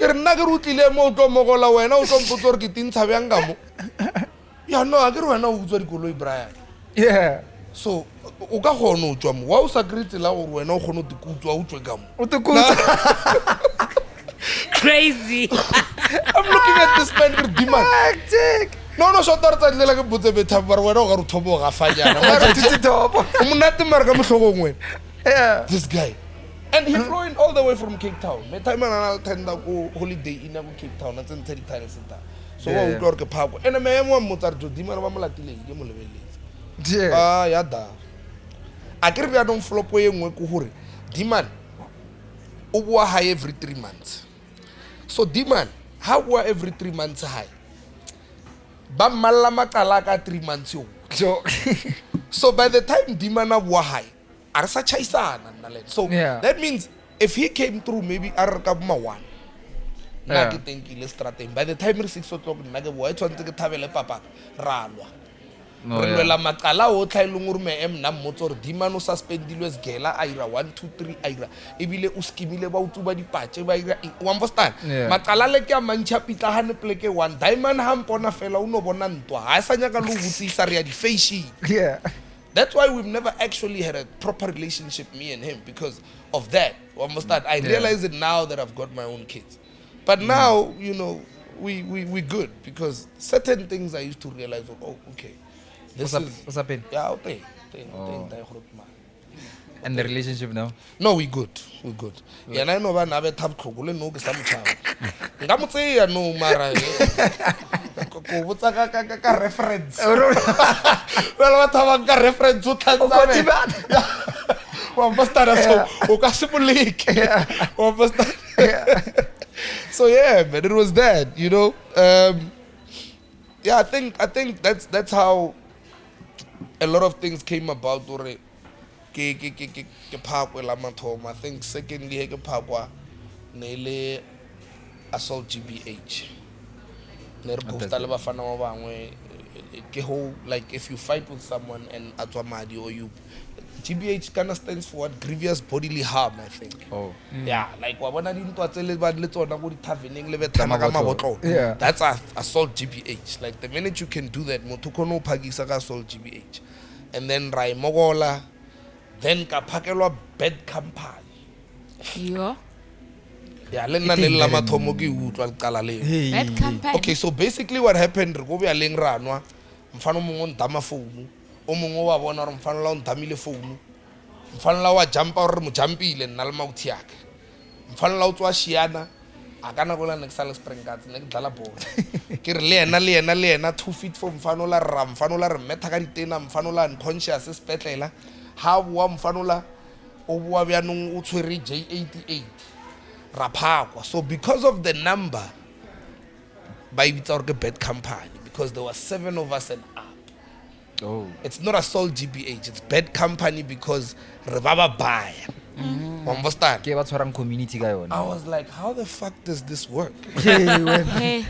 ke re nna ke re o tlile mo o tlo mogola wena o tlo mpotsa gore ke tintsha bjang ka mo ya no a ke re wena o utswa dikoloi Brian Yeah. so o ka kgona o tswa mo wa o sa kry tsela gore wena o kgone o tekutswa o tswe ka mo O te kutsa. crazy. I'm looking at this man ke re diman Hectic. no shota re tsatlile ke botse betha bare wena o ga re thobo ga fanyana Mara titi top. o monate mara ka mohlogong wena Yeah. this guy and he flew in all the way from Cape Town me time ana tenda go holiday ina go Cape Town a tsentse di tile center so wa Yeah. utlwa re ke phakwa ene me mo motsa re jodima re ba molatile ke mo lebeletse Yeah. ya da a ke re bja don't flop ye nngwe ko gore diman o bua high every 3 months so diman ha bua every 3 months high ba mmalla makala ka 3 months yo So. so by the time diman a bua high a re sa chaisana nna le so Yeah. that means if he came through maybe a re ka ma 1 nna Yeah. ke tenkile strateng by the time re 6 o'clock nna ke bua e tshwanetse ke thabele papa ra lwa No, re yeah. lwela makala o tla ileng gore me nna mmotse gore diman o suspendilwe sgela a ira 1 2 3 a ira ebile o skimile ba utsuba dipatše ba ira wa understand Yeah. makala le ke a mantšha pitlagane pleke 1 diamond ha mpona fela o no bona ntwa ha e sa nyaka le o botsisa re ya di-fashion Yeah. that's why we've never actually had a proper relationship me and him because of that you understand I realize it now that I've got my own kids but now you know we good because certain things I used to realize oh okay this is What's happening? yeah, okay. And the relationship now? No, we good. Yeah, I know ba nabe tab khogole no ke sa motšhaba. Nka mo tseya no mara. Ko botsa ka reference. Well, what have ka reference o tlantsa me. Wa bastara so o ka se boleke. Wa bastara. So yeah, but it was that, you know. Yeah, I think that's how a lot of things came about or ke phakwe la mathomo. I think secondly ke phakwa nele assault GBH ne re posta le bafana ba bangwe ke ho like if you fight with someone and atswa madi or you GBH kind of stands for what grievous bodily harm I think yeah like wa bona dintwa tse le ba le tsona go di taveneng le bethana ka mabotlo that's assault GBH like the minute you can do that motho kono phagisa ka assault GBH and then Rai Mogola, then Kapakelwa bed company. Yo. Yeah, lenna nella mathomo ke utlwa qala le. Bad company. Okay, so basically what happened re go bya leng ranwa, mfano mongwe ntama phone, o mongwe wa bona re mfano la ntamile phone. Mfano la wa jumpa re mo jumpile nna le mauthi yake. Mfano la utswa shiana, akana gola next sala spring cards ne ke dlala ball. Ke re le ena 2 feet from mfano la re metha ka ditena mfano la unconscious sepetlela ha bua mfano la o bua byanong o tshwere J88 raphakwa so because of the number ba ibitsa gore ke bad company because there were 7 of us and up it's not assault GBH it's bad company because re ba baya understand Ke ba tshwarang community ka yona. I was like how the fuck does this work Hey.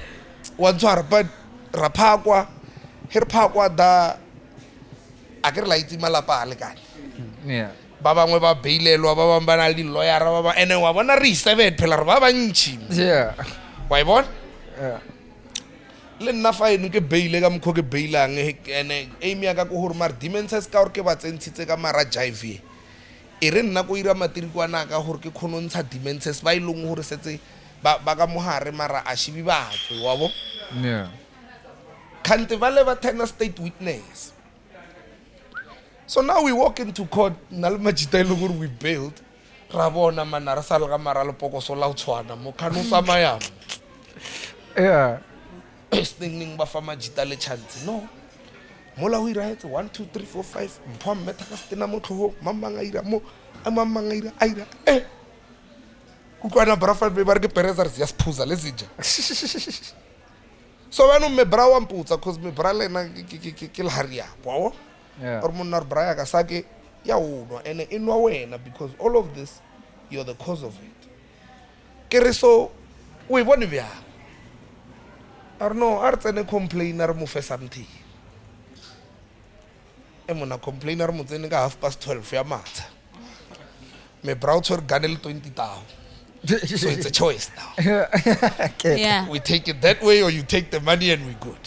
Wantshwara but raphakwa hirphakwa da akere la itse malapa a lekane Yeah. ba bangwe ba bailelwa ba bang ba na le di-lawyer ba ba ene wa bona re 7 phela re ba bantšhi Yeah. wa e bona Yeah. le nna fa eno ke beile ka mokgo ke beilang ene aim ya ka ko gore mara demences ka gore ke ba tsentshitse ka mara jive e re nna ko ira matrikwana ka gore ke kgono ntsha demences ba ilong gore setse ba ka mohare mara a shibi batho wa bo Yeah. can't vale ba tena state witness. So now we walk into court na le Majita ile gore we bailed ra bona mana ra sala ka mara le pokoso la utshwana mo kanu tsamaya Yeah. stingning ba fa Majita le chance no mola o ira etse 1 2 3 4 5 mpho mmeta ka stena mo tlhogo mamanga ira mo amamanga ira aira kukwana brafa be ba re ke pereza re ya sphuza le zija so ba no me bra wa mputsa cause me bra lena ke le haria wow Yeah. or monna bra ya ka sake ya unwa ene inwa wena because all of this you're the cause of it ke re so we bone bya or no a re tsene complainer mo fe something e mona complainer mo tsene ka 12:30 ya matha me bra o tshwere gane le 20,000 so it's a choice now Okay. Yeah. we take it that way or you take the money and we good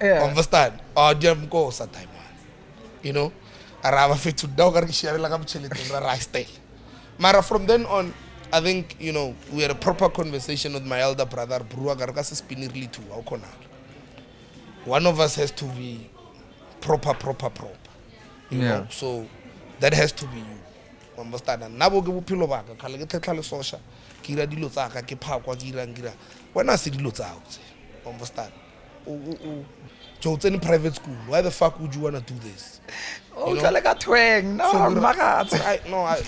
Yeah. understand diam go sa time you know araba fitu daw ka re share la ka mchelete ra style mara from then on I think you know we had a proper conversation with my elder brother Brua ka re ka se spinirly too how kona one of us has to be proper you Yeah. know so that has to be you understand nna bo ke bophelo ba ka khale ke tletla le sosha ke ira dilo tsa ka ke phakwa ke ira wena se dilo tsa utse understand jo tsene private school why the fuck would you want to do this Oh, you know? jwale ka tweng. No, magatse. I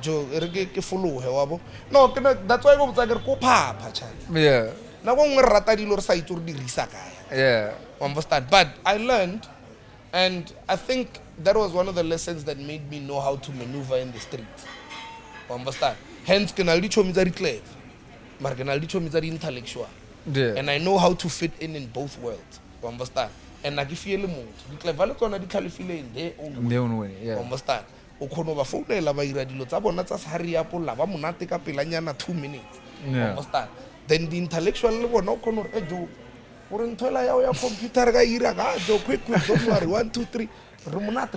jo re ke follow he wa bo no ke that's why go botsa ke re ko phapha chana Yeah. na go ngwe rata dilo re sa itse re di risa kaya Yeah. understand but I learned and I think that was one of the lessons that made me know how to maneuver in the street understand hence ke na le dichomi tsa di clever mara ke na le dichomi tsa di intellectual Yeah. and I know how to fit in both worlds understand and na ke fiele motho di clever le tsona di tlhalefile in their own way. The own way. Yeah. understand o khono ba founela ba ira dilo tsa bona tsa sahari ya pola ba monate ka pelanyana 2 minutes Yeah. understand then the intellectual le bona o khono re jo gore nthoela ya ya computer ka ira ka jo quick don't worry 1 2 3 re monate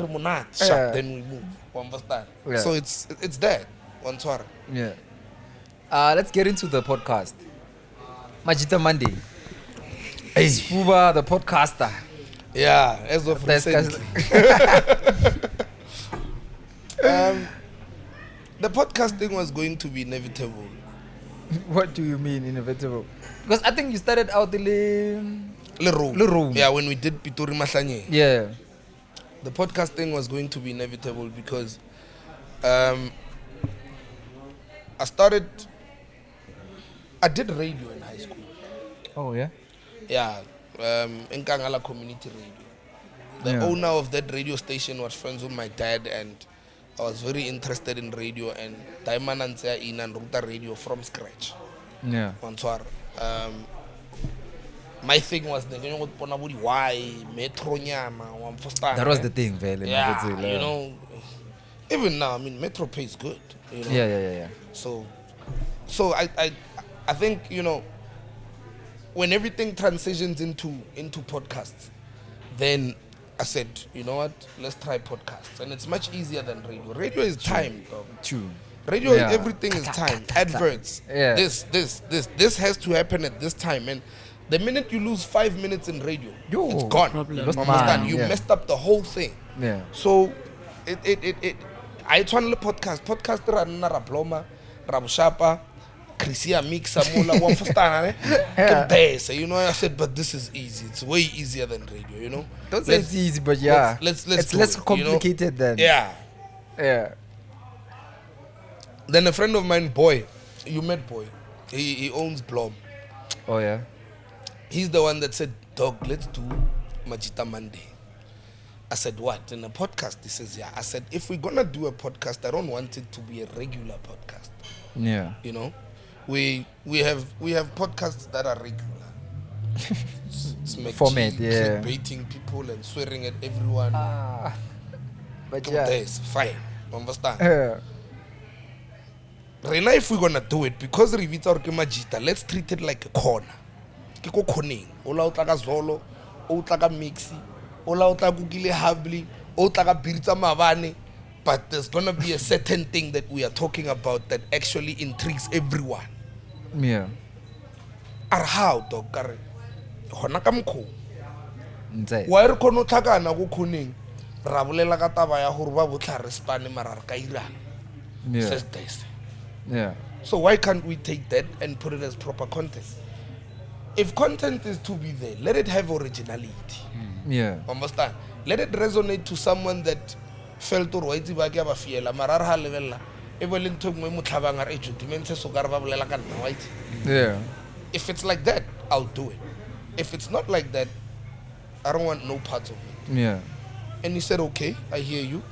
Yeah. sharp then we move understand Yeah. so it's there one twara Yeah. Let's get into the podcast. Majita Monday. Sfuba, the podcaster. yeah as of That's recently. The podcasting was going to be inevitable. What do you mean inevitable? Because I think you started out the Le room. Yeah, when we did Pitori Mahlanye. yeah. The podcasting was going to be inevitable because I did radio in high school. Oh yeah. Yeah, in Kangala Community Radio. The Yeah. owner of that radio station was friends with my dad, and I was very interested in radio and Diamond and in and Ruta Radio from scratch. Yeah. My thing was why Metro Nyama, That was the thing, Vele. yeah, you know. Even now, I mean, Metro pays good. You know? Yeah. So I think you know when everything transitions into podcasts, then I said, you know what, let's try podcasts, and it's much easier than radio. Radio is time, dog. True. Radio, Yeah. everything is time. Adverts. Yeah. This has to happen at this time, and the minute you lose 5 minutes in radio, Yo, it's gone. problem. Lost Understand? man, You yeah. messed up the whole thing. Yeah. So it I try to podcast ra nna ra bloma ra bushapa Chrissy L mix mola one for stand you know I said but this is easy, it's way easier than radio, you know. Don't say it's easy, but yeah. let's it's do less it, you know? complicated than. Yeah. Then a friend of mine, Boy, you met Boy, he owns Blom. Oh yeah. He's the one that said, dog, let's do Majita Monday. I said, what? In a podcast? He says, yeah. I said, if we're gonna do a podcast, I don't want it to be a regular podcast. Yeah. You know, we have podcasts that are regular. It's Format, yeah. baiting people and swearing at everyone. But Come yeah. days, fine. Understand? Yeah. Right now, if we're gonna do it, because Rivita or Majita, let's treat it like a corner. ke ko khoneng o la o tla ka zolo o tla ka mixi o la o tla kukile habli o tla ka biritsa mabane. But there's gonna be a certain thing that we are talking about that actually intrigues everyone. Yeah. Are how dog kare hona ka mkho Ntse. wa re khono tlhakana go khoneng ra bolela ka taba ya gore ba botlha re spane mara re ka irana. Yeah. Says this. Yeah. So why can't we take that and put it as proper content? If content is to be there, let it have originality. Yeah. Understand? Let it resonate to someone that felt or waitsi ba ke ba fiela mara re ha lebella e bo le ntho ngwe motlhabanga re judimente so ka re ba bolela ka nna right. Yeah. If it's like that, I'll do it. If it's not like that, I don't want no parts of it. Yeah. And he said, okay, I hear you.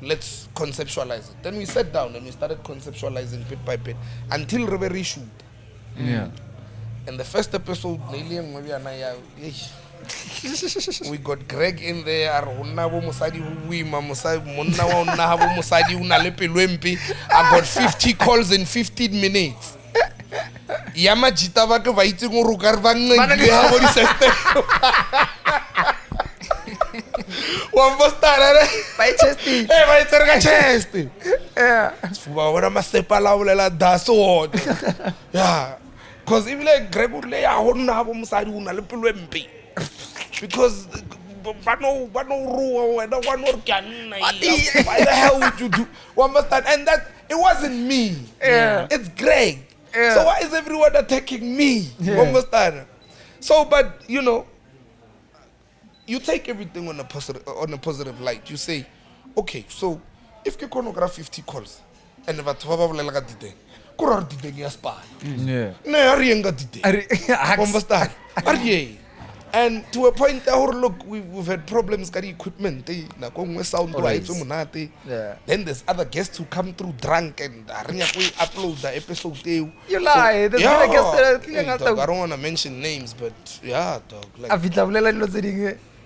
Let's conceptualize it. Then we sat down and we started conceptualizing bit by bit until we reshoot. Yeah. And the first episode, we got Greg in there. I got 50 calls in 15 minutes. Majita ba ke ba itse go rukar ba nngile ha bo di sete. Wa mbostana re. By chesty. Ba itse ka chest. Yeah. Sfuba bona masepa la bolela daso. Yeah. Cause even like Greg would lay a honna bo mosadi una le pelo empe. Because ba no ruwa wena wa no re kana. Why the hell would you do? Wa mbostana, and that it wasn't me. Yeah. It's Greg. Yeah. So why is everyone attacking me? Yeah. Understand? So, but you know, you take everything on a positive light. You say, okay, so if you can grab 50 calls and if I did kura did ya spa. Yeah. Ne arienga did. Understand? Ariye. And to a point look, we've had problems with equipment. Sound right. Yeah. Then there's other guests who come through drunk and upload the episode. You lie. There's yeah, been a guest hey, dog, I don't want to mention names, but yeah, dog. Like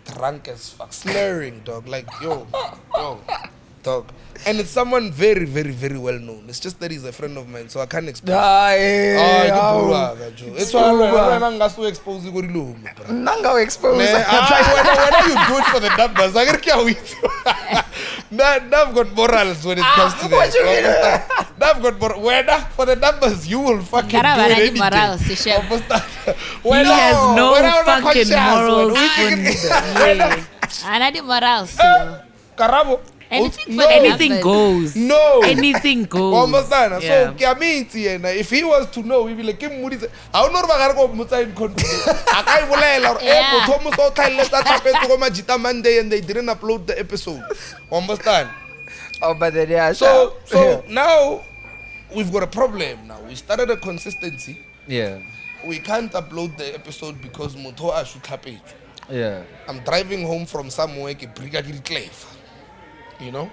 drunk as fuck, slurring, dog. Like yo, dog. And it's someone very, very, very well known. It's just that he's a friend of mine, so I can't explain. It's why I'm not so exposed to Gorilu. Nanga expose. Whether you do it for the numbers, I can't wait. I've got morals when it comes to that. I've got whether for the numbers, you will fucking do it anything. He has no fucking morals. Anadi morals. Karabo. Anything goes. No. Anything goes. Understand? Yeah. So, if he was to know, he'd be like, I don't know if I go in confidence. I can't Majita Monday and they didn't upload the episode. Understand? Oh, but then yeah. So now we've got a problem now. We started a consistency. Yeah. We can't upload the episode because Mpho should happen. Yeah. I'm driving home from somewhere, you know?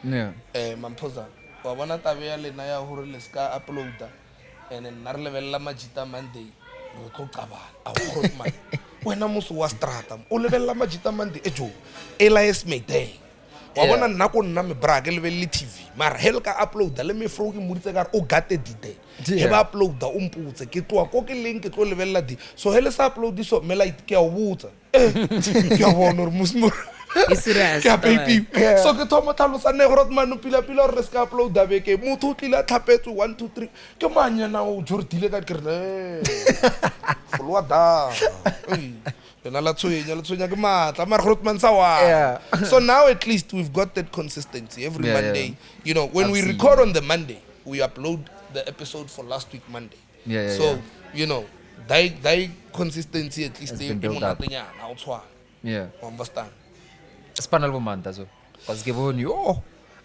Yeah. Mampoza. Wa bona tabea le na ya hore le ska uploada and then na re lebella Majita Monday re tlo qabana a go man wena moso wa strata o lebella Majita Monday ejo Elias Mayday wa bona nna ko nna me bra ke lebelle TV mara hel ka uploada le me fro ke moditse ka o gate dite he ba uploada o mputse ke tloa ko ke leng ke tlo lebella di so hele sa upload so me like ke a botsa ke a bona re musmo baby. So ke thomo tlhalosa ne gore mano pila re ska upload da beke motho tlile tlhapetse 1 2 3 ke manya na o jordile ka kere follow da na la tsoyenya ke matla mara gore man sa wa so now at least we've got that consistency every Monday. You know, when we record on the Monday we upload the episode for last week Monday. So you know that consistency at least they understand. Spanal Manta, so because given you,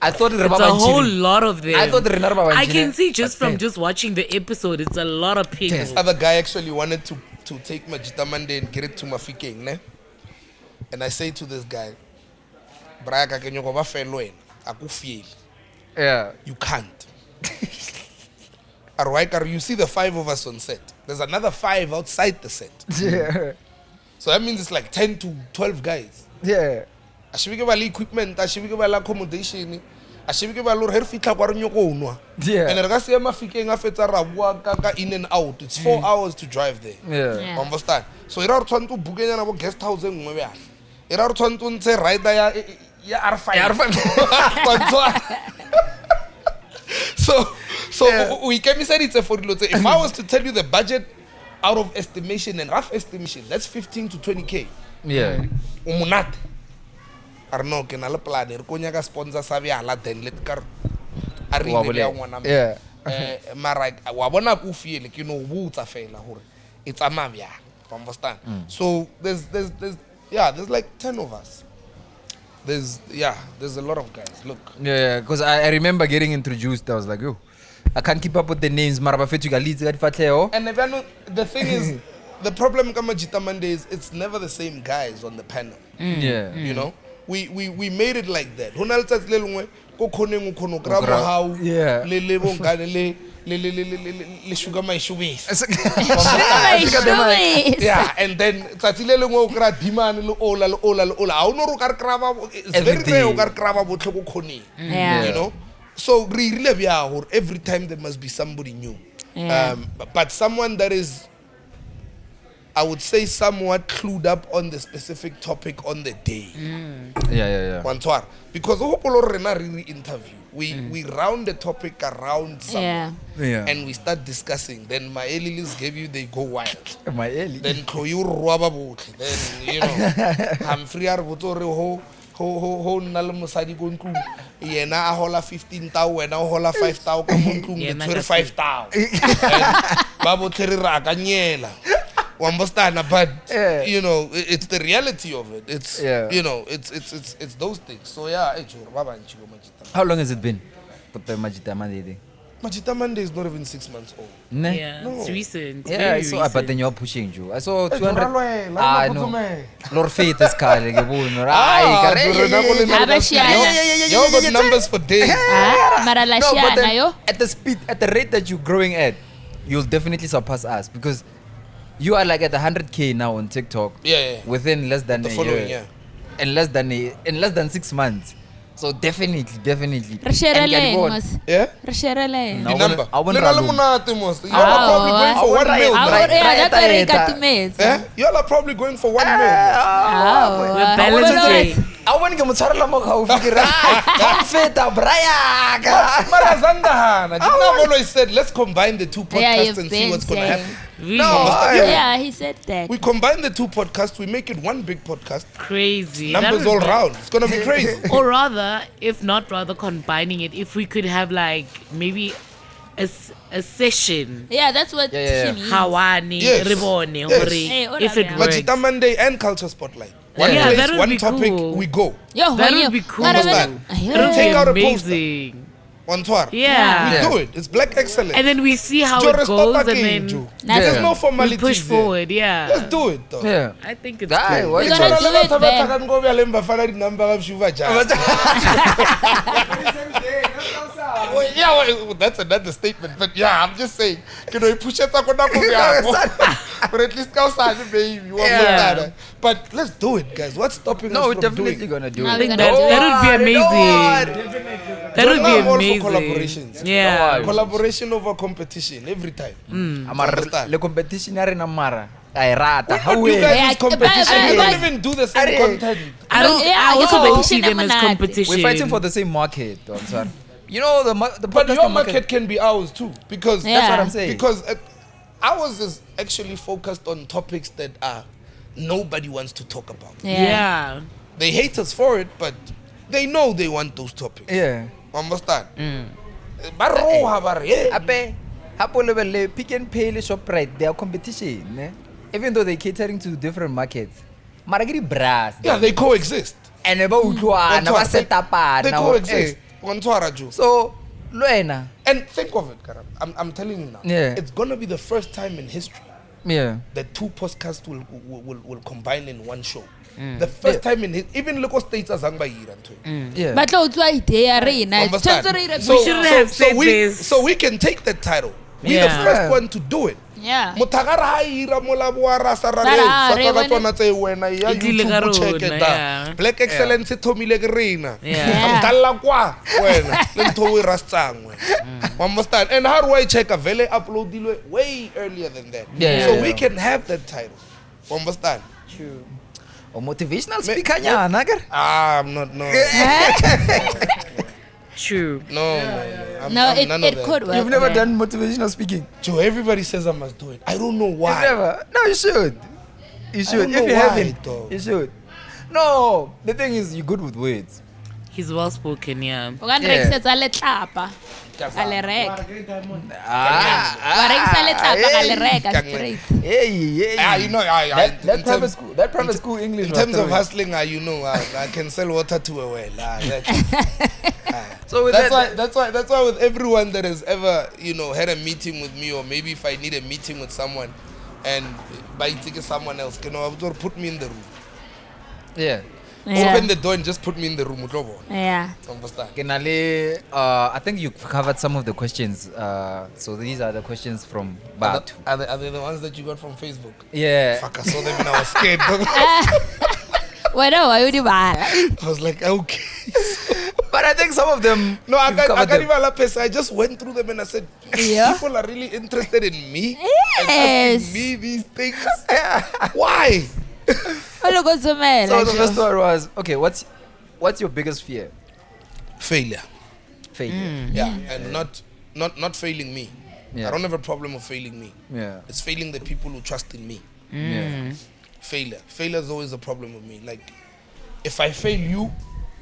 I thought it's a whole lot of them. I thought I can see just from just watching the episode, it's a lot of people. This other guy actually wanted to take Majita Monday and get it to Mafikeng, ne? And I say to this guy, Braga can you go back Aku feel. Yeah. You can't. You see the 5 of us on set. There's another 5 outside the set. Yeah. So that means it's like 10 to 12 guys. Yeah. Ashibike bali equipment, ashibike bali accommodation, a shebe ke ba lore her fitla kwa re nyoko o nwa Yeah. and re ka se mafikeng a fetsa ra bua ka in and out it's 4 hours to drive there Yeah. understand so ira re tshwantse o bukenyana bo guest house engwe bjale ira re tshwantse o ntshe rider ya R5 so we ikemiseditse for dilo tse if I was to tell you the budget out of estimation and rough estimation that's 15 to 20k Yeah. o monate a re no ke na le plan re ko nyaka sponsor sa bjala then let ka a re ile ya ngwana Yeah. mara wa bona ku fiele ke no botsa fela hore it's a mabya understand so there's like 10 of us there's a lot of guys look Yeah, because I remember getting introduced. I was like, yo, I can't keep up with the names. and the thing is the problem with Majita Monday is it's never the same guys on the panel Yeah. you know we made it like that hona le tsatsi le lengwe ko khoneng o khono kra Mohau Yeah. le bongane le sugar my shubis yeah and then tsatsi le lengwe o kra dimane le ola a o no ro ka kraba it's very rare o ka kraba botlho ko khoneng Yeah. you know so re rile bya hore every time there must be somebody new Yeah. but someone that is I would say somewhat clued up on the specific topic on the day. Yeah. Wantwar. Because we interview. We round the topic around something Yeah. and we start discussing. Then my lilies gave you they go wild. My Ellie. Then Kloyu Ruaba Botle. Then you know I'm free ho nale mosadi go ntlu yena a hola 15,000 wena o hola 5,000 ka mo ntlung le 25,000 ba botlhe re ra kanyela understand but you know it's the reality of it it's you know it's those things so yeah How long has it been? With the Majita Monday. Majita Monday is not even 6 months old. Ne? Yeah, it's recent. Yeah, very I saw, recent. but then you're pushing you. I saw Eh, 200. Joralwe, la Ah, Madguzumela. no. Lord Faith is calling. Ah, Abashiana. Y'all got numbers for days. Mara la No, but shiana then yo. at the rate that you're growing at, you'll definitely surpass us because you are like at 100K now on TikTok. Yeah. Within less than The a following year. year. In less than 6 months. So definitely. Re share le mos. Yeah? Re share le. No. The number. I won't Lena le ralum. monate mos. Y'all are probably going for 1 mil. Ah, right? yeah, that's right. what I got Y'all are probably going for 1 mil. We're balancing. I want to get la Mohau. Feta braya. Marazandahana. I've always said let's combine the two Yeah, podcasts you've and see been what's gonna saying. happen. Really Yeah, he said that. We combine the two podcasts, we make it one big podcast. crazy. Numbers That all would be- round. It's gonna be crazy. Or rather, if not rather combining it, if we could have like maybe a session. Yeah, that's what Yeah. she means. Hawani, Yes. Ribone, Yes. hore, Hey, hold if on, it yeah. works. Majita Monday and Culture Spotlight. One Yeah, place, that would one be topic, cool. we go. Yo, That yo. would be cool. Mara- Understand? That would Take be out a poster. amazing. One tour. Yeah. We do it. It's black excellence. And then we see how Joe, it restore goes, back and in, then Joe. Nah, There's yeah. no we formalities push there. forward. Yeah. Let's do it though. Yeah. I think it's Aye, cool. what We're is gonna it? do it then. Yeah, well, that's another statement. But yeah, I'm just saying. You know, you push it up, but at least baby. Yeah. But let's do it, guys. What's stopping No, us we're from definitely doing it? gonna do No, it. we're gonna That, do it. that would be amazing. That would I'm all be for amazing. collaborations. Yeah. Collaboration over competition every time. Understand? Le competition ya rena mara. Ay rata. How You we? guys Yeah, is competition. but- You but- don't even do the same Are- content. I don't. Yeah, I also yeah. don't see them as Competition. competition. We're fighting for the same market. I'm sorry. You know the But podcasting your market can be ours too, because Yeah. That's what I'm saying. because ours is actually focused on topics that nobody wants to talk about. Yeah. They hate us for it, but they know they want those topics. Yeah. Understand? Baroha bare, eh? Ape, hapo level Pick and Pay le Shoprite, they are competition. Ne? Even though they're catering to different markets. Maragiri brass. Yeah, they coexist. And about utluana, ba set up They coexist. Ontwaraju. So, Luena. And think of it, Karam. I'm telling you now. Yeah. It's gonna be the first time in history Yeah. that two podcasts will combine in one show. The first time in even local states as Zangba Yeah. But lo tswa idea rena. Understand? Tshwantse re ire- We shouldn't have said this. So we can take that title We the first one to do it. Yeah. Mothagara ha ira mola boa rasa ra Ra- re ra- sa re ka bone- tsona tse wena ya E tlile ka YouTube check rona, it da yeah. Black Excellence e thomile ke rena Yeah. dalla kwa wena le ntho o e rastang wena understand and how do I check a vele uploadilwe way earlier than that Yeah, so yeah, we yeah. can have that title understand O motivational speaker nyana ke? I'm not no True. I'm No, none of it that. could work. You've never yeah. done motivational speaking. Joe, everybody says I must do it. I don't know You've why. never. No, you should. You should. don't know If you why, haven't, though. you should. No, the thing is, you're good with words. He's well spoken, yeah. O ka nrekisetsa letlapa ka le reka. Wa rekisa letlapa ka le reka straight. Hey. You know, That private school. That private school English. In was terms of throwing. hustling, you know, I can sell water to a well. So with That's why with everyone that has ever, had a meeting with me, or maybe if I need a meeting with someone, and by taking someone else, put me in the room. Yeah. Open the door and just put me in the room. Yeah. Understand? Kenale, I think you covered some of the questions. So these are the questions from Batu. Are they the ones that you got from Facebook? Yeah. Fuck, I saw them and I was scared. Wena wa yodi bala. I was like, okay. But I think some of them. No, I you've can't covered them. even lapse. I just went through them and I said, Yeah. people are really interested in me and Yes. asking me these things. Why? Olokozumela. So the first one was, okay, what's your biggest fear? Failure. Failure. Yeah, and not failing me. Yeah. I don't have a problem of failing me. Yeah. It's failing the people who trust in me. Yeah. Failure is always a problem with me. Like, if I fail you,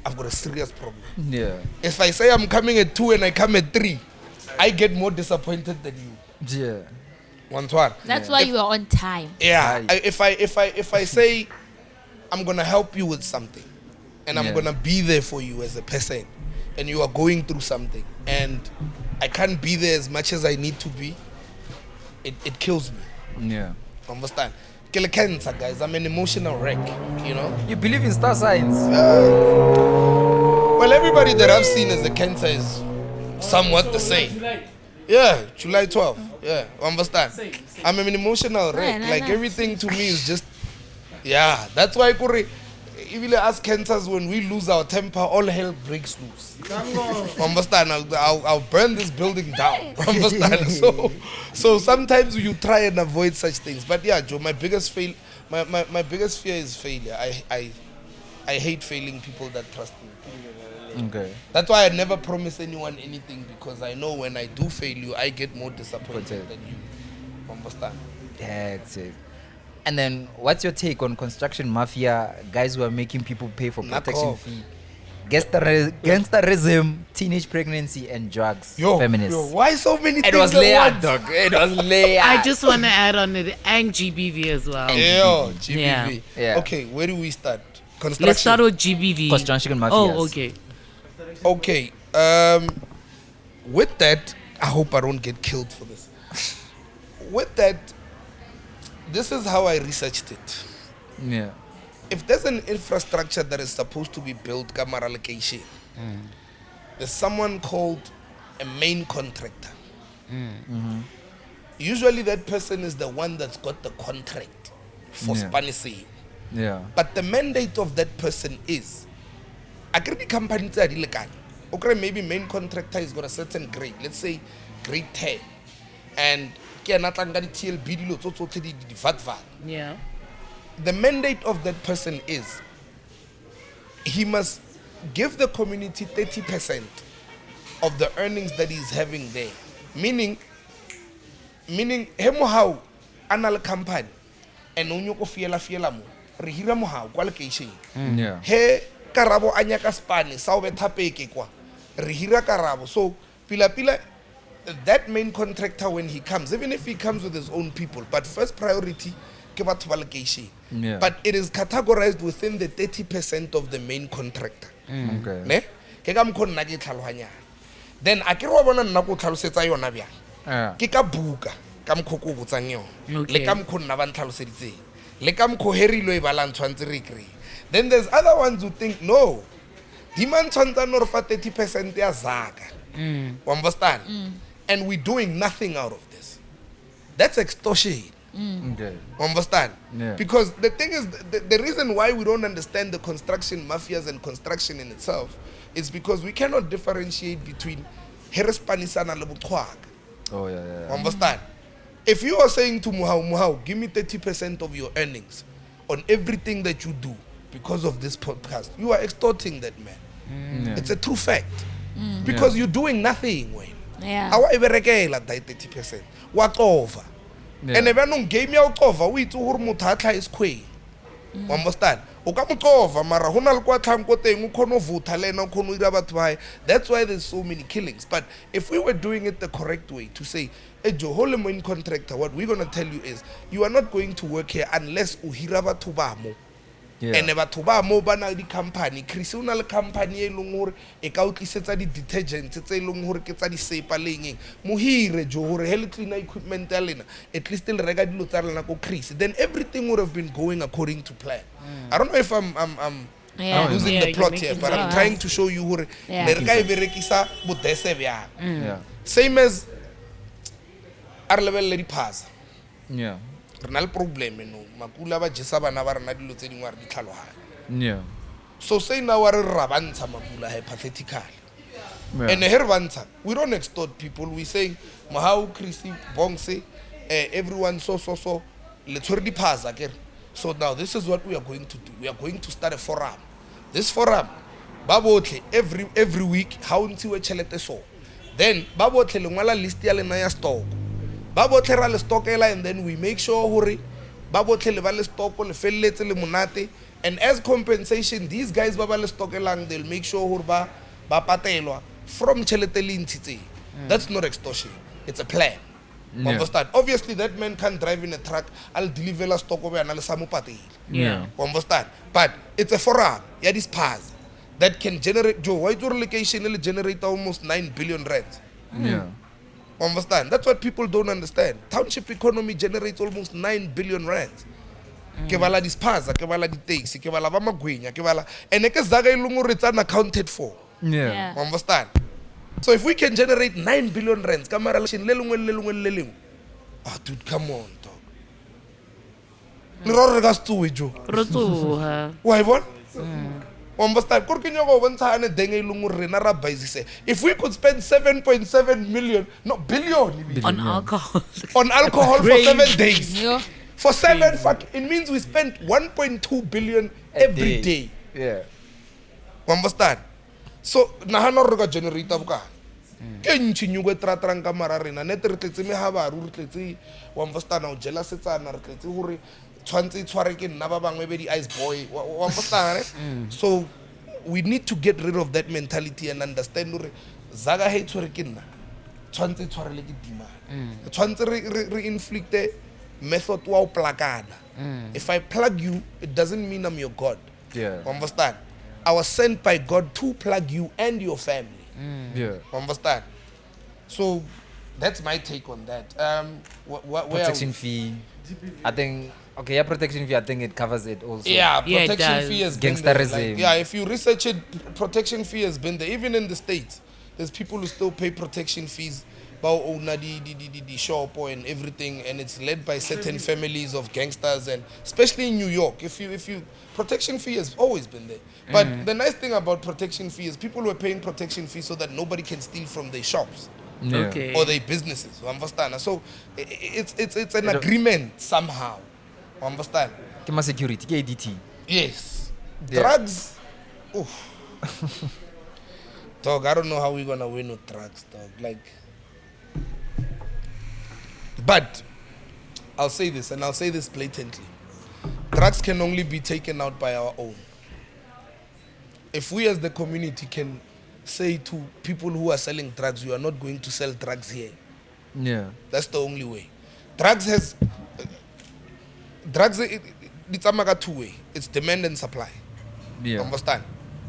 I've got a serious problem. Yeah. If I say I'm coming at 2 and I come at 3, I get more disappointed than you. Yeah. One. That's why you are on time. Yeah. Aye. If I say I'm gonna help you with something, and I'm Yeah. gonna be there for you as a person, and you are going through something, and I can't be there as much as I need to be, it kills me. Yeah. Understand? Kill cancer, guys. I'm an emotional wreck. You believe in star signs? Well, everybody that I've seen as a cancer is somewhat the same. Yeah, July 12th. Yeah, understand? I'm an emotional wreck. no, Like no. everything to me is just, yeah. That's why even as cancers, when we lose our temper, all hell breaks loose. Understand? I'll burn this building down. Understand? So sometimes you try and avoid such things. But yeah, Joe, my biggest fear is failure. I hate failing people that trust me. Okay. That's why I never promise anyone anything, because I know when I do fail you, I get more disappointed than you. Understand? That's it. And then, what's your take on construction mafia, guys who are making people pay for Knock protection off. fee, gangsterism, teenage pregnancy, and drugs, feminists? Why so many It things was at layered, once? dog. It was layered. I just want to add on it and GBV as well. Yo, GBV. Yeah. Yeah. Okay, where do we start? Construction. Let's start with GBV. Construction mafia. Oh, okay. Okay. With that, I hope I don't get killed for this. With that, this is how I researched it. Yeah. If there's an infrastructure that is supposed to be built, Gamara location, there's someone called a main contractor. Usually that person is the one that's got the contract for Yeah. spanning. Yeah. But the mandate of that person is, agree company tsa di lekane. Okay, maybe main contractor has got a certain grade, let's say grade 10, and ke ena tla nka di TLB dilo tsotlhe di VAT. Yeah. The mandate of that person is he must give the community 30% of the earnings that he's having there. Meaning he Mohau anal company and onyo ko fiela mo re hira Mohau kwa location. Yeah. He karabo anya ka spane sa o betha peke kwa re hira karabo. So pila that main contractor, when he comes, even if he comes with his own people, but first priority ke batho ba location. Yeah. But it is categorized within the 30% of the main contractor. Okay. Ne ke ka mkho nna ke tlhalohanya. Then a ke re wa bona nna go tlhalosetsa yona bya Yeah. ke ka buka ka mkho ko botsang yona Okay. le ka mkho nna ba ntlhaloseditse le ka mkho herilo e bala ntshwantse re kry. Then there's other ones who think no, demand tshwantsa no re fa 30% ya zaka. You understand? And we're doing nothing out of this. that's extortion. Okay. Understand? Yeah. Because the thing is, the reason why we don't understand the construction mafias and construction in itself is because we cannot differentiate between Herespanisana and Lebutwag. Oh yeah. Understand? If you are saying to Mohau, give me 30% of your earnings on everything that you do because of this podcast, you are extorting that man. Yeah. It's a true fact. Because you're doing nothing, Wayne. Yeah. Awa iberekela dai 30%. What over? Yeah. And if no game ya uqova uyithi hore motho a tla isikhwe. Understand? O ka moqova mara hona le kwa tlhang ko teng o khona o vutha lena o khona o ira batho ba. That's why there's so many killings. But if we were doing it the correct way to say Ejo hole mo in contractor, what we're going to tell you is you are not going to work here unless o hira batho ba mo. Yeah. And batho ba mo ba na di company Chrissy o na le company e leng hore e ka o tlisetsa di detergents tse leng hore ke tsa di sepa leng mo hire jo hore heli cleaner equipment ya lena at least le reka dilo tsa lena ko Chrissy, then everything would have been going according to plan. I don't know if I'm losing the plot here, but I'm trying to show you hore le reka e berekisa bodese bya. Yeah. Same as ar level le di phasa. Yeah. Re na le problem no makula ba jesa bana ba rena dilo tse dingwe re di tlhalohanya. Yeah. So say now we rabantsha makula hypothetically. Yeah. And here bantsha, we don't extort people. We say Mohau, Chrissy, Bongse, everyone so let's already pass again. So now this is what we are going to do. We are going to start a forum. This forum, babotle every week how ntiwe chelete so. Then babotle lengwala list ya lena ya stock. Babotle ra le stockela, and then we make sure hore babotle le ba le stock le felletse le monate, and as compensation these guys ba ba le stockelang, they'll make sure hore ba patelwa from chelete le ntshitse. That's not extortion, it's a plan. Yeah. Understand? Obviously that man can't drive in a truck, I'll deliver la stock over and I'll samu patele. Yeah. Understand? But it's a forum, yeah, this pass that can generate Joe, why your location will generate almost 9 billion rands. Yeah. Understand? That's what people don't understand. Township economy generates almost 9 billion rands. Ke bala dispaza, ke bala di taxi, ke bala ba magwenya, ke bala and ke zaga ilungu it's unaccounted for. Yeah. Understand? So if we can generate 9 billion rands, kamara le lengwe. Ah, dude, come on, dog. Nro re ga stu jo. Rotsoha. Why what? Understand? Ko ke nyogo bontsha ane denge ilungu rena ra baisise. If we could spend 7.7 million, no billion On alcohol. on alcohol for 7 days. Yo. For 7 it means we spent 1.2 billion every day. Yeah. Understand? So nahana re ga generator buka. Ke ntshi nyugo tratrang ka mara rena net re tletse me ha ba ru re tletse wa understand o jela setsana re tletse hore tshwantse tshware ke nna ba bangwe be di ice boy wa understand. So we need to get rid of that mentality and understand hore zaga he tshware ke nna tshwantse tshware le ke dimana tshwantse re inflict method wa o plakana. If I plug you, it doesn't mean I'm your god. Yeah. Understand? I was sent by God to plug you and your family. Yeah. Understand? So that's my take on that. Where Protection fee. I think okay, yeah, protection fee. I think it covers it also. Yeah, Yeah, it protection does. fee has been there. Gangsterism. Like, yeah, if you research it, protection fee has been there. Even in the States, there's people who still pay protection fees. The shop and everything, and it's led by certain families of gangsters, and especially in New York. If you protection fee has always been there. But the nice thing about protection fee is people were paying protection fee so that nobody can steal from their shops Yeah. Okay. or their businesses. You understand? So it's an agreement somehow. You understand? Kima security, KDT. Yes. Yeah. Drugs. Oof. Dog, I don't know how we're gonna win with drugs, dog. Like, but I'll say this, and I'll say this blatantly. Drugs can only be taken out by our own. If we as the community can say to people who are selling drugs, you are not going to sell drugs here. Yeah. That's the only way. Drugs, it's a two-way. It's demand and supply. Yeah. Understand?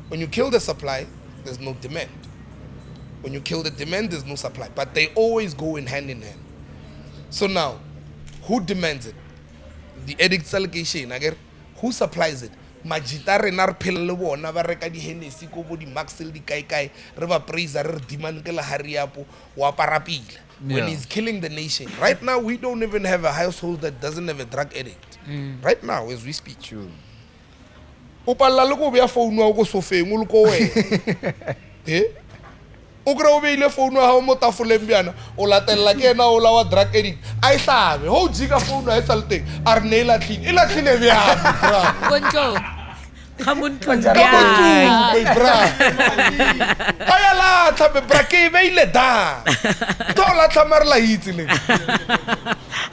When you kill the supply, there's no demand. When you kill the demand, there's no supply. But they always go in hand. So now, who demands it? The addict's allegation. Again, who supplies it? Majita renar pellewo na ba reka di Hennessy ko bo di Maxel di kai re ba praise re demand ke la hariapo wa parapila. when Yeah. he's killing the nation. Right now, we don't even have a household that doesn't have a drug addict. Right now, as we speak. True. O palla le go bea phone wa go sofeng o le ko wena. Eh? O kry o beile phone wa hao mo tafoleng bjana o latella ke ena o la wa drug addict a e hlabe ho jika phone wa e sa le teng a re ne e latlhile e latlhile bjana bra. Konto. Come on, Ka botume, bra. A ya latlha be bra ke e beile da to latlha mare la itse le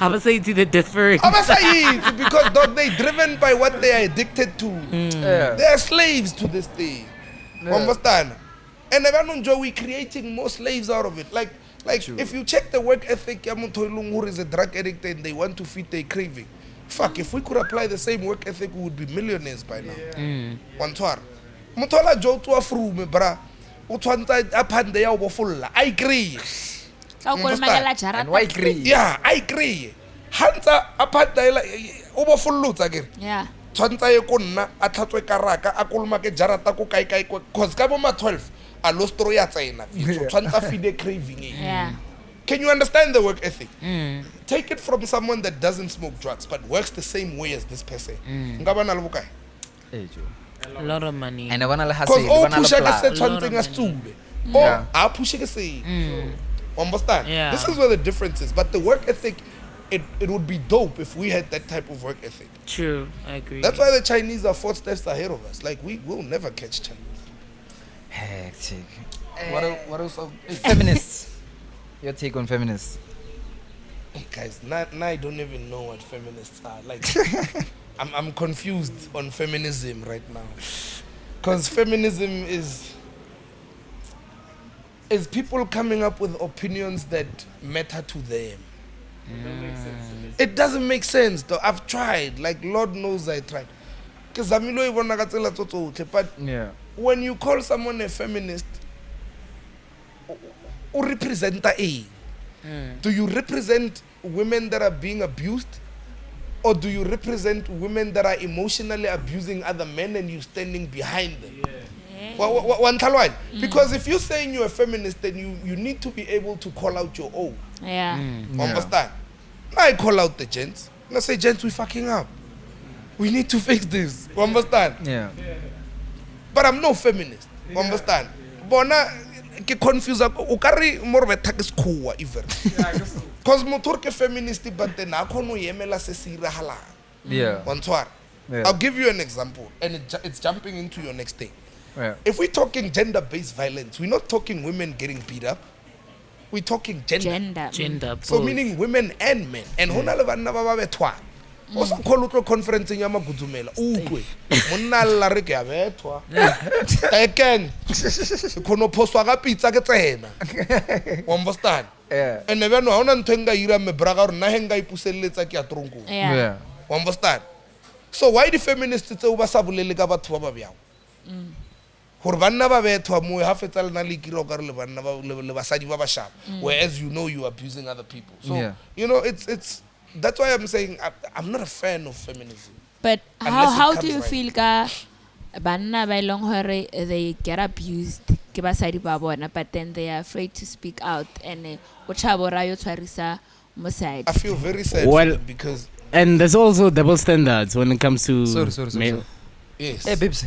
I was saying to the difference. a ba sa itse because dog they driven by what they are addicted to. Yeah. They are slaves to this thing. Understand? And we're creating more slaves out of it. Like if you check the work ethic, who is a drug addict and they want to feed their craving. Fuck, if we could apply the same work ethic, we would be millionaires by now. One twar. Mutola jo to a frume, bra. Utwanta apande ya obofulla. I agree. Ka o kolomagela jarata. And why agree? Yeah, I agree. Hanta apande la obofullutsa ke. Yeah. Tshwantsa ye ko nna a tlhatswe karaka a koloma ke jarata ko kae cause ka bo ma 12 a lo story ya tsena tshwantsa feed craving eh. Yeah. Can you understand the work ethic? Take it from someone that doesn't smoke drugs but works the same way as this person. Ngaba na le bokae? Hey, Joe. A lot of money. And I wanna Cause hustle. o I wanna pusha ke apply. se tshwantseng a stube o Yeah. a pusha ke se understand? Yeah. This is where the difference is, but the work ethic it would be dope if we had that type of work ethic. True, I agree. That's why the Chinese are 4 steps ahead of us. Like we will never catch Chinese. Hectic. What else? Feminists. Your take on feminists? Hey guys, now I don't even know what feminists are. Like, I'm confused on feminism right now, because feminism is people coming up with opinions that matter to them. It doesn't make sense though. I've tried, like Lord knows I tried. Because but Yeah. when you call someone a feminist, who represent a? Do you represent women that are being abused? Or do you represent women that are emotionally abusing other men and you standing behind them? Because if you're saying you're a feminist, then you need to be able to call out your own. Yeah. Understand? I call out the gents. I say, gents, we fucking up. We need to fix this. Understand? Yeah. But I'm no feminist. Understand? Bona ke confuse o kare more betha ke skhuwa even. Cause motor ke feminist but then a khono yemela se se irahalang. Yeah. Wantshwara. Yeah. I'll give you an example and it's jumping into your next thing. Yeah. If we're talking gender-based violence, we're not talking women getting beat up. We're talking gender. Gender. So both. meaning women and men. And hona le banna ba bethwa. O sa kholo conference ya Madguzumela. Ukwe. Monna lla re ke a bethwa. Eken. Khono poswa ga pizza ke tsena. Understand? Yeah. And never no hona ntho enga ira me braga rona henga ipuseletsa ke a tronko. Yeah. Yeah. Understand? So why the feminists tse o ba sa bolele ka batho ba ba bjao? Gore banna ba bethwa mo ha fetsa lena le kiro ka re le banna ba le basadi ba ba sharp, whereas you know you are abusing other people. So Yeah. you know it's that's why I'm saying I'm not a fan of feminism. But Unless it how comes do you right. feel ka banna ba ilong hore they get abused ke basadi ba bona but then they are afraid to speak out and o tshabo ra yo tshwarisa mosadi. I feel very sad Well- for them because And there's also double standards when it comes to Sorry. male. yes. Hey, babes.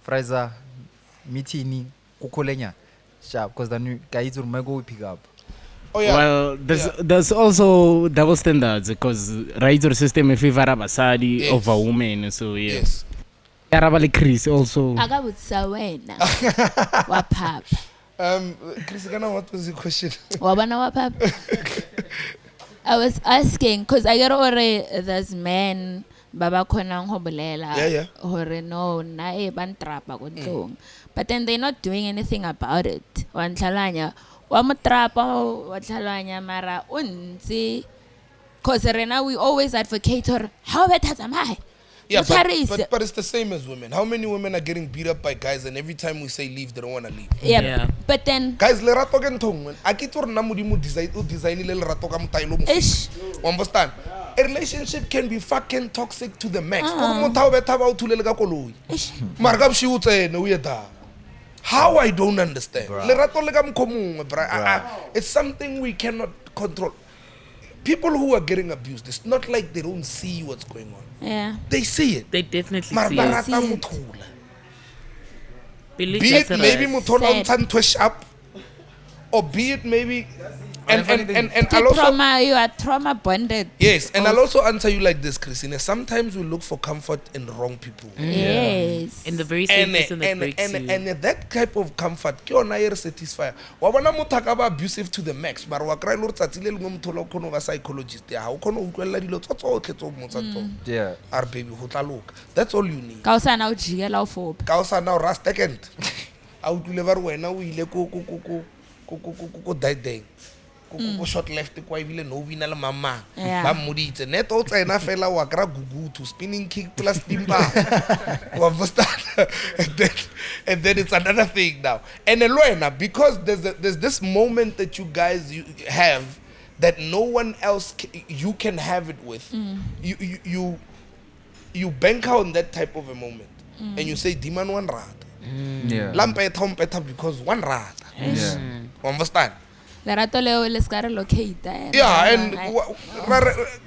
Fraser, meeting, kukolenya. Sharp, because then you guys will go pick up. Oh yeah. Well, there's also double standards because rights system in favor of basadi Yes. over women. So yeah. Yes. Yarabali Chris also. Aka botsa wena. Wa papa. Chrissy, what was the question? Wa bana wa papa. I was asking because I get already there's men baba khona go bolela Yeah. hore no na e ban trapa go ntlong, but then they're not doing anything about it. Wa ntlalanya wa motrapa wa tlhalanya mara o ntse because rena we always advocate her how better am I. Yeah, but it's the same as women. How many women are getting beat up by guys and every time we say leave they don't want to leave? Yeah, but then Guys, le rato ke ntho nngwe. A ke tore nna modimo design le rato ka motailo mo. ish Understand? A relationship can be fucking toxic to the max. Gore motho o betha ba o thulele ka koloi. ish Mara ka bshi o tsene o yeta. How I don't understand. Le rato le ka mkho mongwe, bra. It's something we cannot control. People who are getting abused, it's not like they don't see what's going on. Yeah. They see it. They definitely Mara see ba it. rata See it. motho. Believe Be it that's maybe right. motho la Sad. ntshang twitch up, or be it maybe, and To I'll also, trauma, you are trauma bonded. yes, and I'll also answer you like this, Christine. Sometimes we look for comfort in the wrong people. Yes. In the very same person that and, breaks and, you. and that type of comfort ke yona e re satisfy wa bona motho a ka ba abusive to the max mara wa kry le gore tsatsi le lengwe motho la o kgone ba psychologist ya ga o kgone go utlwelela dilo tsotlhe tse o mmotsa tsone Yeah. are baby go tla loka. That's all you need. Ka o sana o jikela o fopa. Ka o sa na o ra second a utlwile ba re wena o ile ko daideng ko short left kwa ebile no bina le mama Yeah. ba mmoditse net o tsena fela wa kra gugu to spinning kick plus timba wa understand. And then it's another thing now, and Eloena, because there's this moment that you guys you have that no one else you can have it with. You bank on that type of a moment and you say demon one rat Yeah. lampeta because one rat. Yeah. Understand? Lerato leo le ska re locate. Yeah, and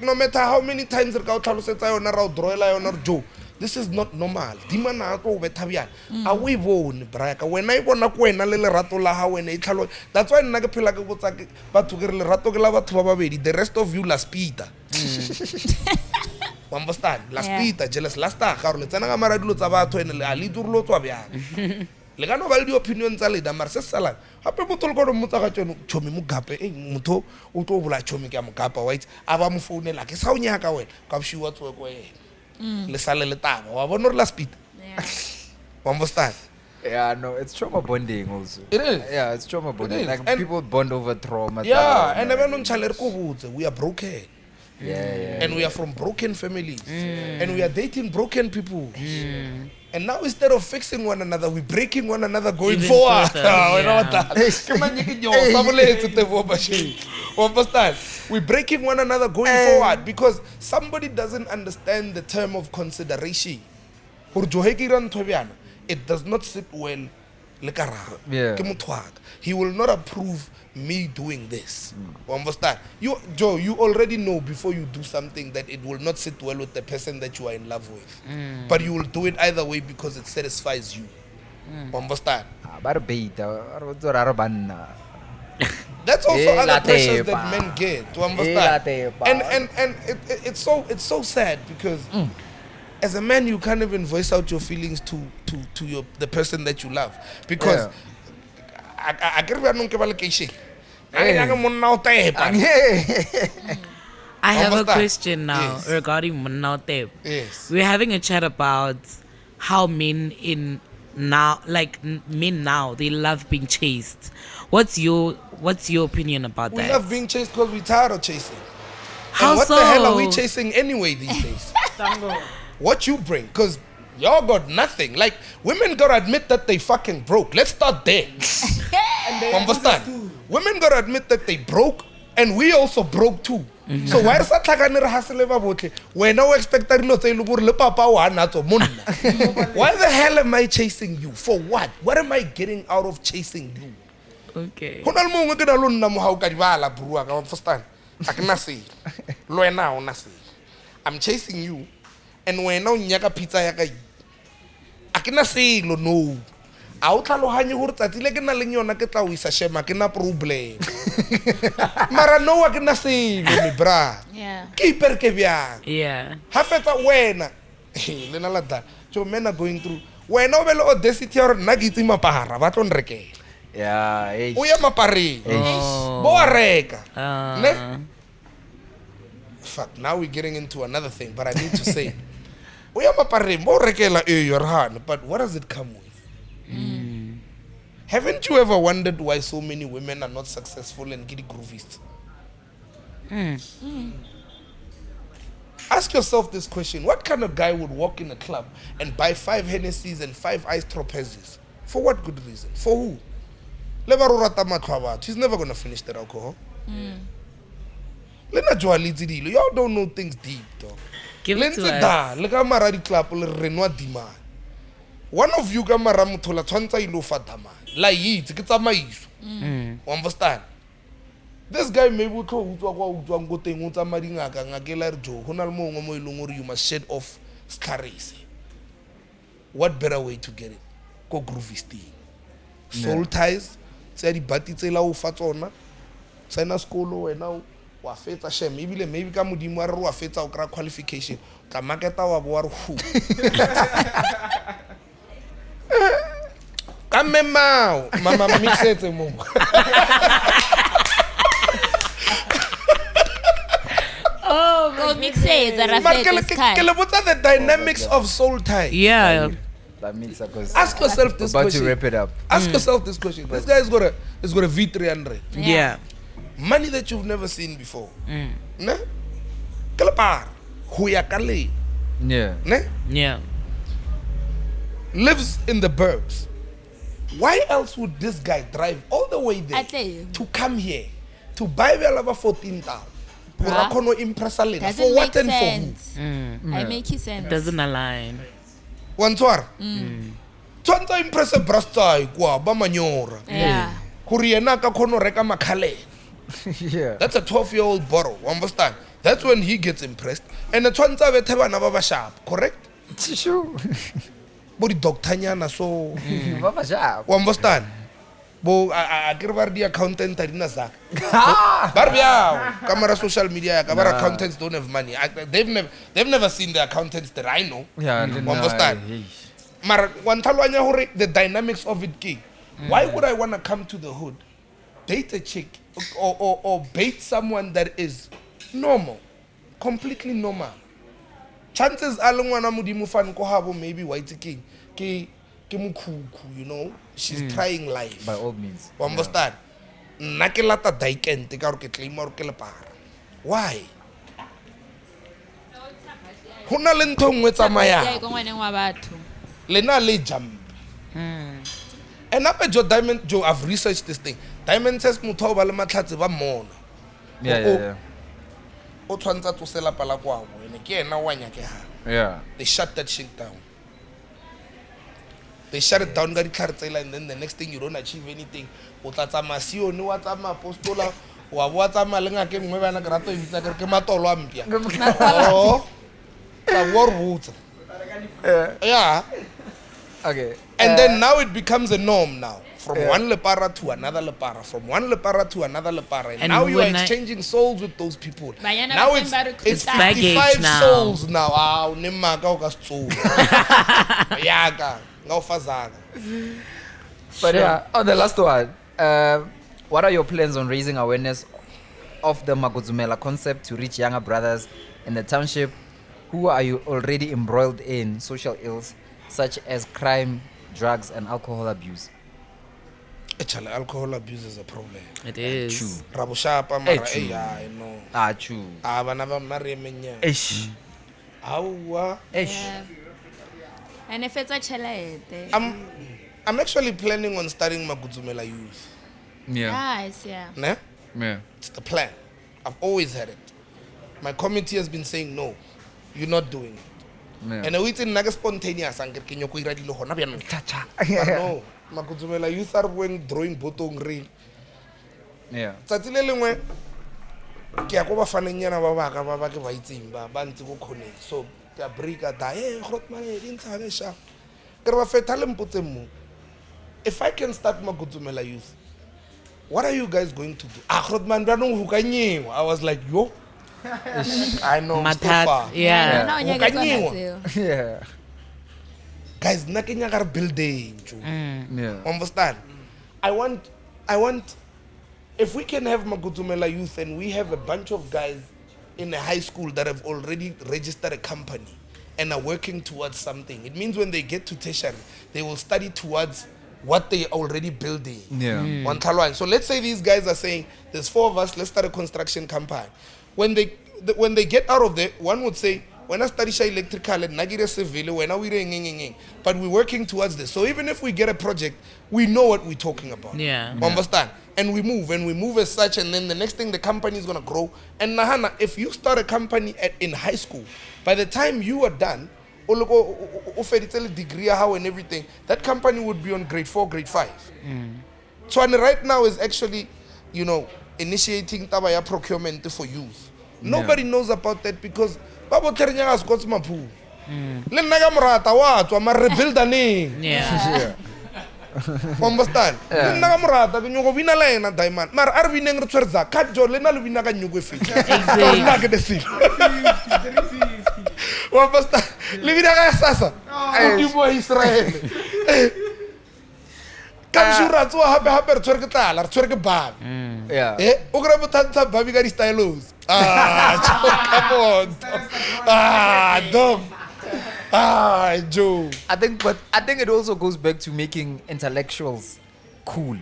no matter how many times re ka o tlhalosetsa yona ra o drawela yona re Joe, this is not normal. Dimana a go betha bjana a o e bone braka wena e bona ko wena le lerato la ha wena e tlhalo. That's why nna ke phela ke botsa ke batho ke re lerato ke la batho ba babedi, the rest of you last Peter. Understand? Last Peter jealous last ta ga re le tsena ga mara dilo tsa batho ene le a le dirlo tswa bjana. Le ka no ba le di opinion tsa le da mara se sala hape motho le go mo tsa ga tsone chomi mo gape motho o tlo bula chomi ke mo gapa white a ba mo founela ke sa o nyaka wena ka bshiwa tswe ko ena le sale le taba wa bona re last Peter. Understand? Yeah, no, it's trauma bonding also. It is. Yeah, it's trauma bonding. is. Like And- people bond over trauma. Yeah, and even on chale re ko botse we are broken. Yeah. And we are from broken families. And we are dating broken people. And now instead of fixing one another, we're breaking one another going Even forward. further, Ah, you know what yeah. that? Come on, you can yo, family to the woman. Understand? We're breaking one another going forward because somebody doesn't understand the term of consideration. Gore joheki ra ntho bjana, it does not sit well le ka raga. Yeah. Ke motho wa ka. He will not approve me doing this. Understand? You, Joe, you already know before you do something that it will not sit well with the person that you are in love with. But you will do it either way because it satisfies you. Understand? Ba re beita, ra re banna. That's also Eh, other la pressures tepa. that men get. To la understand? tepa. And it's so sad because as a man you can't even voice out your feelings to the person that you love because I get where ke ba location. I nyaka monna o tepa. I have a Understand? question now Yes. regarding Monnautep. Yes. We're having a chat about how men in now, like men now, they love being chased. What's your opinion about We that? love being chased because we're tired of chasing. How And what so? the hell are we chasing anyway these days? What you bring? Because y'all got nothing. Like, women gotta admit that they fucking broke. Let's start there. Understand? Women gotta admit that they broke, and we also broke too. So why is that like a hustle when no expect why the hell am I chasing you? For what? What am I getting out of chasing you? Okay. Go na le mongwe ke na lo nna Mohau ka di bala brua ka understand a ke na se lo wena o na se I'm chasing you and wena o nyaka pizza ya ka a ke na se lo no a o tlhalohanye gore tsatsi le ke na leng yona ke tla o isa shema ke na problem mara no wa ke na se me bra Yeah. ke iperke bjang Yeah. ha fetsa wena le na la da so men are going through wena o be le audacity ya gore nna ke itse mapara ba tlo nrekela Yeah, hey. o ya mapareng Oh. bo a reka Uh, ne? Fuck, now we're getting into another thing, but I need to say, we are mapareng, bo rekela your hand, but what does it come with? Haven't you ever wondered why so many women are not successful and giddy groovists? Ask yourself this question: what kind of guy would walk in a club and buy 5 Hennessy's and 5 iced trapezes? For what good reason? For who? He's never gonna finish that alcohol. Lena Joali Zidilo, y'all don't know things deep, dog. give it to Lense us. da, le ka mara di club le renwa demand. One of you ka mara motho la tshwantsa ilo fa dama. La yitse ke tsamaiso. You understand? this guy maybe o tlo utswa kwa utswang go teng o tsamaya dingaka ngakela re jo go na le mongwe mo e leng gore you must shed off scars. What better way to get it? Go groovy steam. Soul ties tse di bati tse la o fa tsona tsena skolo wena wa fetsa shem ebile maybe ka modimo a re wa fetsa o kra qualification ka marketa wa bo wa re hu ka memao mama mixetse mo. Oh, go mix it. The dynamics of soul ties. Yeah. That makes sense. 'Cause Ask yourself this about question. to wrap it up. Ask yourself this question. This guy has got a V300. Yeah. Money that you've never seen before. Ne? Kalapar. Huya kale. Yeah. Ne? Yeah. Lives in the burbs. Why else would this guy drive all the way there I tell you. to come here to buy Velava 14,000? Bruh. For Doesn't what make and sense. for I make you sense. Doesn't align. who? Wantswara. Tshwantse impress brasta kwa ba manyora. Yeah. Gore yena ka khono reka makhale. Yeah. That's a 12-year-old bottle. You understand? That's when he gets impressed. And the tshwantse a bethe bana ba ba sharp, correct? Sure. Bo di doctor nyana so. Baba sharp. You understand? Bo a ke re ba re di accountant a dina zaka. Ba re bjao kamera social media ya ka ba re accountants don't have money. They've never seen the accountants that I know. Yeah. You understand? Mara wantalwanya hore the dynamics of it ke. Why would I want to come to the hood, date a chick or bait someone that is normal, completely normal? Chances are ngwana modimo fan ko habo maybe white king ke mukhuku, you know, she's trying life. By all means. You understand? Nna ke lata daikente ka gore ke claim gore ke lepara. Why? Ho na le ntho nngwe tsamaya. Yeah, go ngwaneng wa batho. Lena le jump. And up at Diamond Joe, I've researched this thing. Diamond says mutho ba le matlhatse ba mona. Yeah. O tshwantsa to sela pala kwa ene ke ena wa nya ke ha. Yeah. They shut that shit down. They shut it down, and then the next thing you don't achieve anything. O tla tsama sione wa tsama apostola wa bo tsama le ngake ngwe bana ke rato itsa ke matolo a mpia. Oh. The war roots. Yeah. Okay. And then now it becomes a norm now. From one lepara to another lepara. From one lepara to another lepara. And now you are exchanging souls with those people. Banyana Now ba it's teng ba re 55 now. souls now. Ah, nemaka o ka stso. Yaka, ngawufazaga. But yeah, on the last one, what are your plans on raising awareness of the Madguzumela concept to reach younger brothers in the township who are you already embroiled in social ills such as crime, drugs, and alcohol abuse? Actually, alcohol abuse is a problem. It is. True. Rabushapa mara true. I know. Ah, true. Bana ba mari menya. Ish. Awa. Ish. Yeah. And if it's a chelete. I'm actually planning on starting Madguzumela Youth. Yeah. Nice, yeah. Ne? Yeah. It's the plan. I've always had it. My committee has been saying no, you're not doing it. Yeah. And it's in naga spontaneous angker ke nyoko ira dilo hona bjano. No, Madguzumela Youth are going drawing botong real. Yeah. Tsatsi le lengwe ke ya go ba fananyana ba baka ba ke ba itseng ba ntse go connect. So ke a break a da Grootman di ntsha sha. Ke re ba fetha le mpotse mo. If I can start Madguzumela Youth, what are you guys going to do? Grootman bjano ho kanyiwa. I was like, yo. I know. Matat. Yeah. No, Ho nyaka tsona kanyiwa. tseo. Yeah. Guys, nna ke nyaka re building. Yeah. Understand? I want if we can have Madguzumela Youth and we have a bunch of guys in a high school that have already registered a company and are working towards something, it means when they get to tertiary, they will study towards what they are already building. Yeah. One talent. So let's say these guys are saying, there's 4 of us, let's start a construction company. When they get out of there, one would say, when I study electrical and nagire civil, when we but we're working towards this. So even if we get a project, we know what we're talking about. Yeah. Understand? And we move as such, and then the next thing the company is gonna grow. And Nahana, if you start a company in high school, by the time you are done, degree how and everything, that company would be on grade 4, grade 5. So and right now is actually, initiating taba ya procurement for youth. Nobody knows about that because babo tlerinya ga sekotse Mpho. Le nna ka morata wa tswa ma rebuilda neng. Yeah. Understand? Le nna ka morata ke nyoko bina la ena diamond. Mara a re bineng re tshwerza cut jo le na le bina ka nyoko e fetsa. Exactly. Nna ke the same. Understand? Le bina ka sasa. Modimo Israel. Ka shura tswa hape re tshwere ke tlala, re tshwere ke baba. Yeah. O kra bothata babi ka di stylos. Come on. Dom. Joe. I think it also goes back to making intellectuals cool.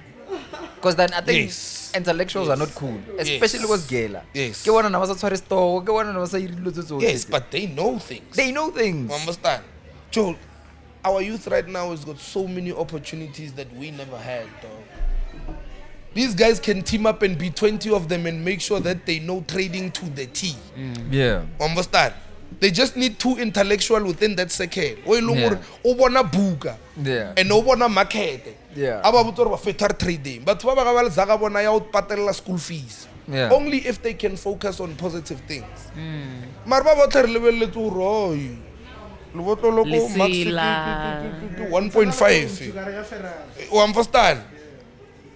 Because then I think Yes. intellectuals are not cool, especially with Gela. Yes. Ke wana na ba sa tshware store, ke wana na ba sa iri dilo tse tsotlhe. Yes, but they know things. They know things. Understand? Joe, our youth right now has got so many opportunities that we never had, dog. These guys can team up and be 20 of them and make sure that they know trading to the T. Yeah. Understand? They just need two intellectual within that circle. Yeah. O bona buka Yeah. and o bona market. Yeah. Aba botse ba fetar trading. But ba ga ba le zaga bona ya o patella school fees. Yeah. Only if they can focus on positive things. Mar ba botle re lebelletse o roy. Le botlo lo ko max Lesela. 1.5. You understand?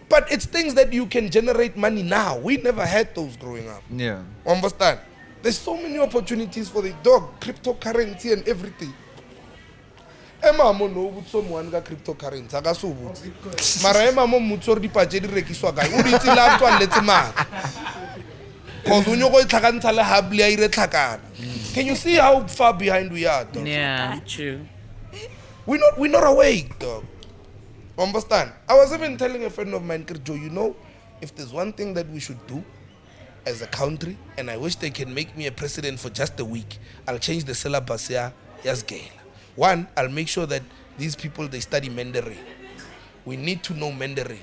But it's things that you can generate money now. We never had those growing up. Yeah. Understand? There's so many opportunities for the dog, cryptocurrency and everything. Emma mo no butso mo anga cryptocurrency aga so butse. Mara emma mo mutso di paje di rekiswa kae. O di tsela tswa letse maka. Cause unyo go itlhakantsha le hable ya ire tlhakana. Can you see how far behind we are, dog? Yeah, true. We're not awake, dog. Understand? I was even telling a friend of mine, Joe, you know, if there's one thing that we should do as a country, and I wish they can make me a president for just a week, I'll change the syllabus here. Yes, Gail. One, I'll make sure that these people, they study Mandarin. We need to know Mandarin.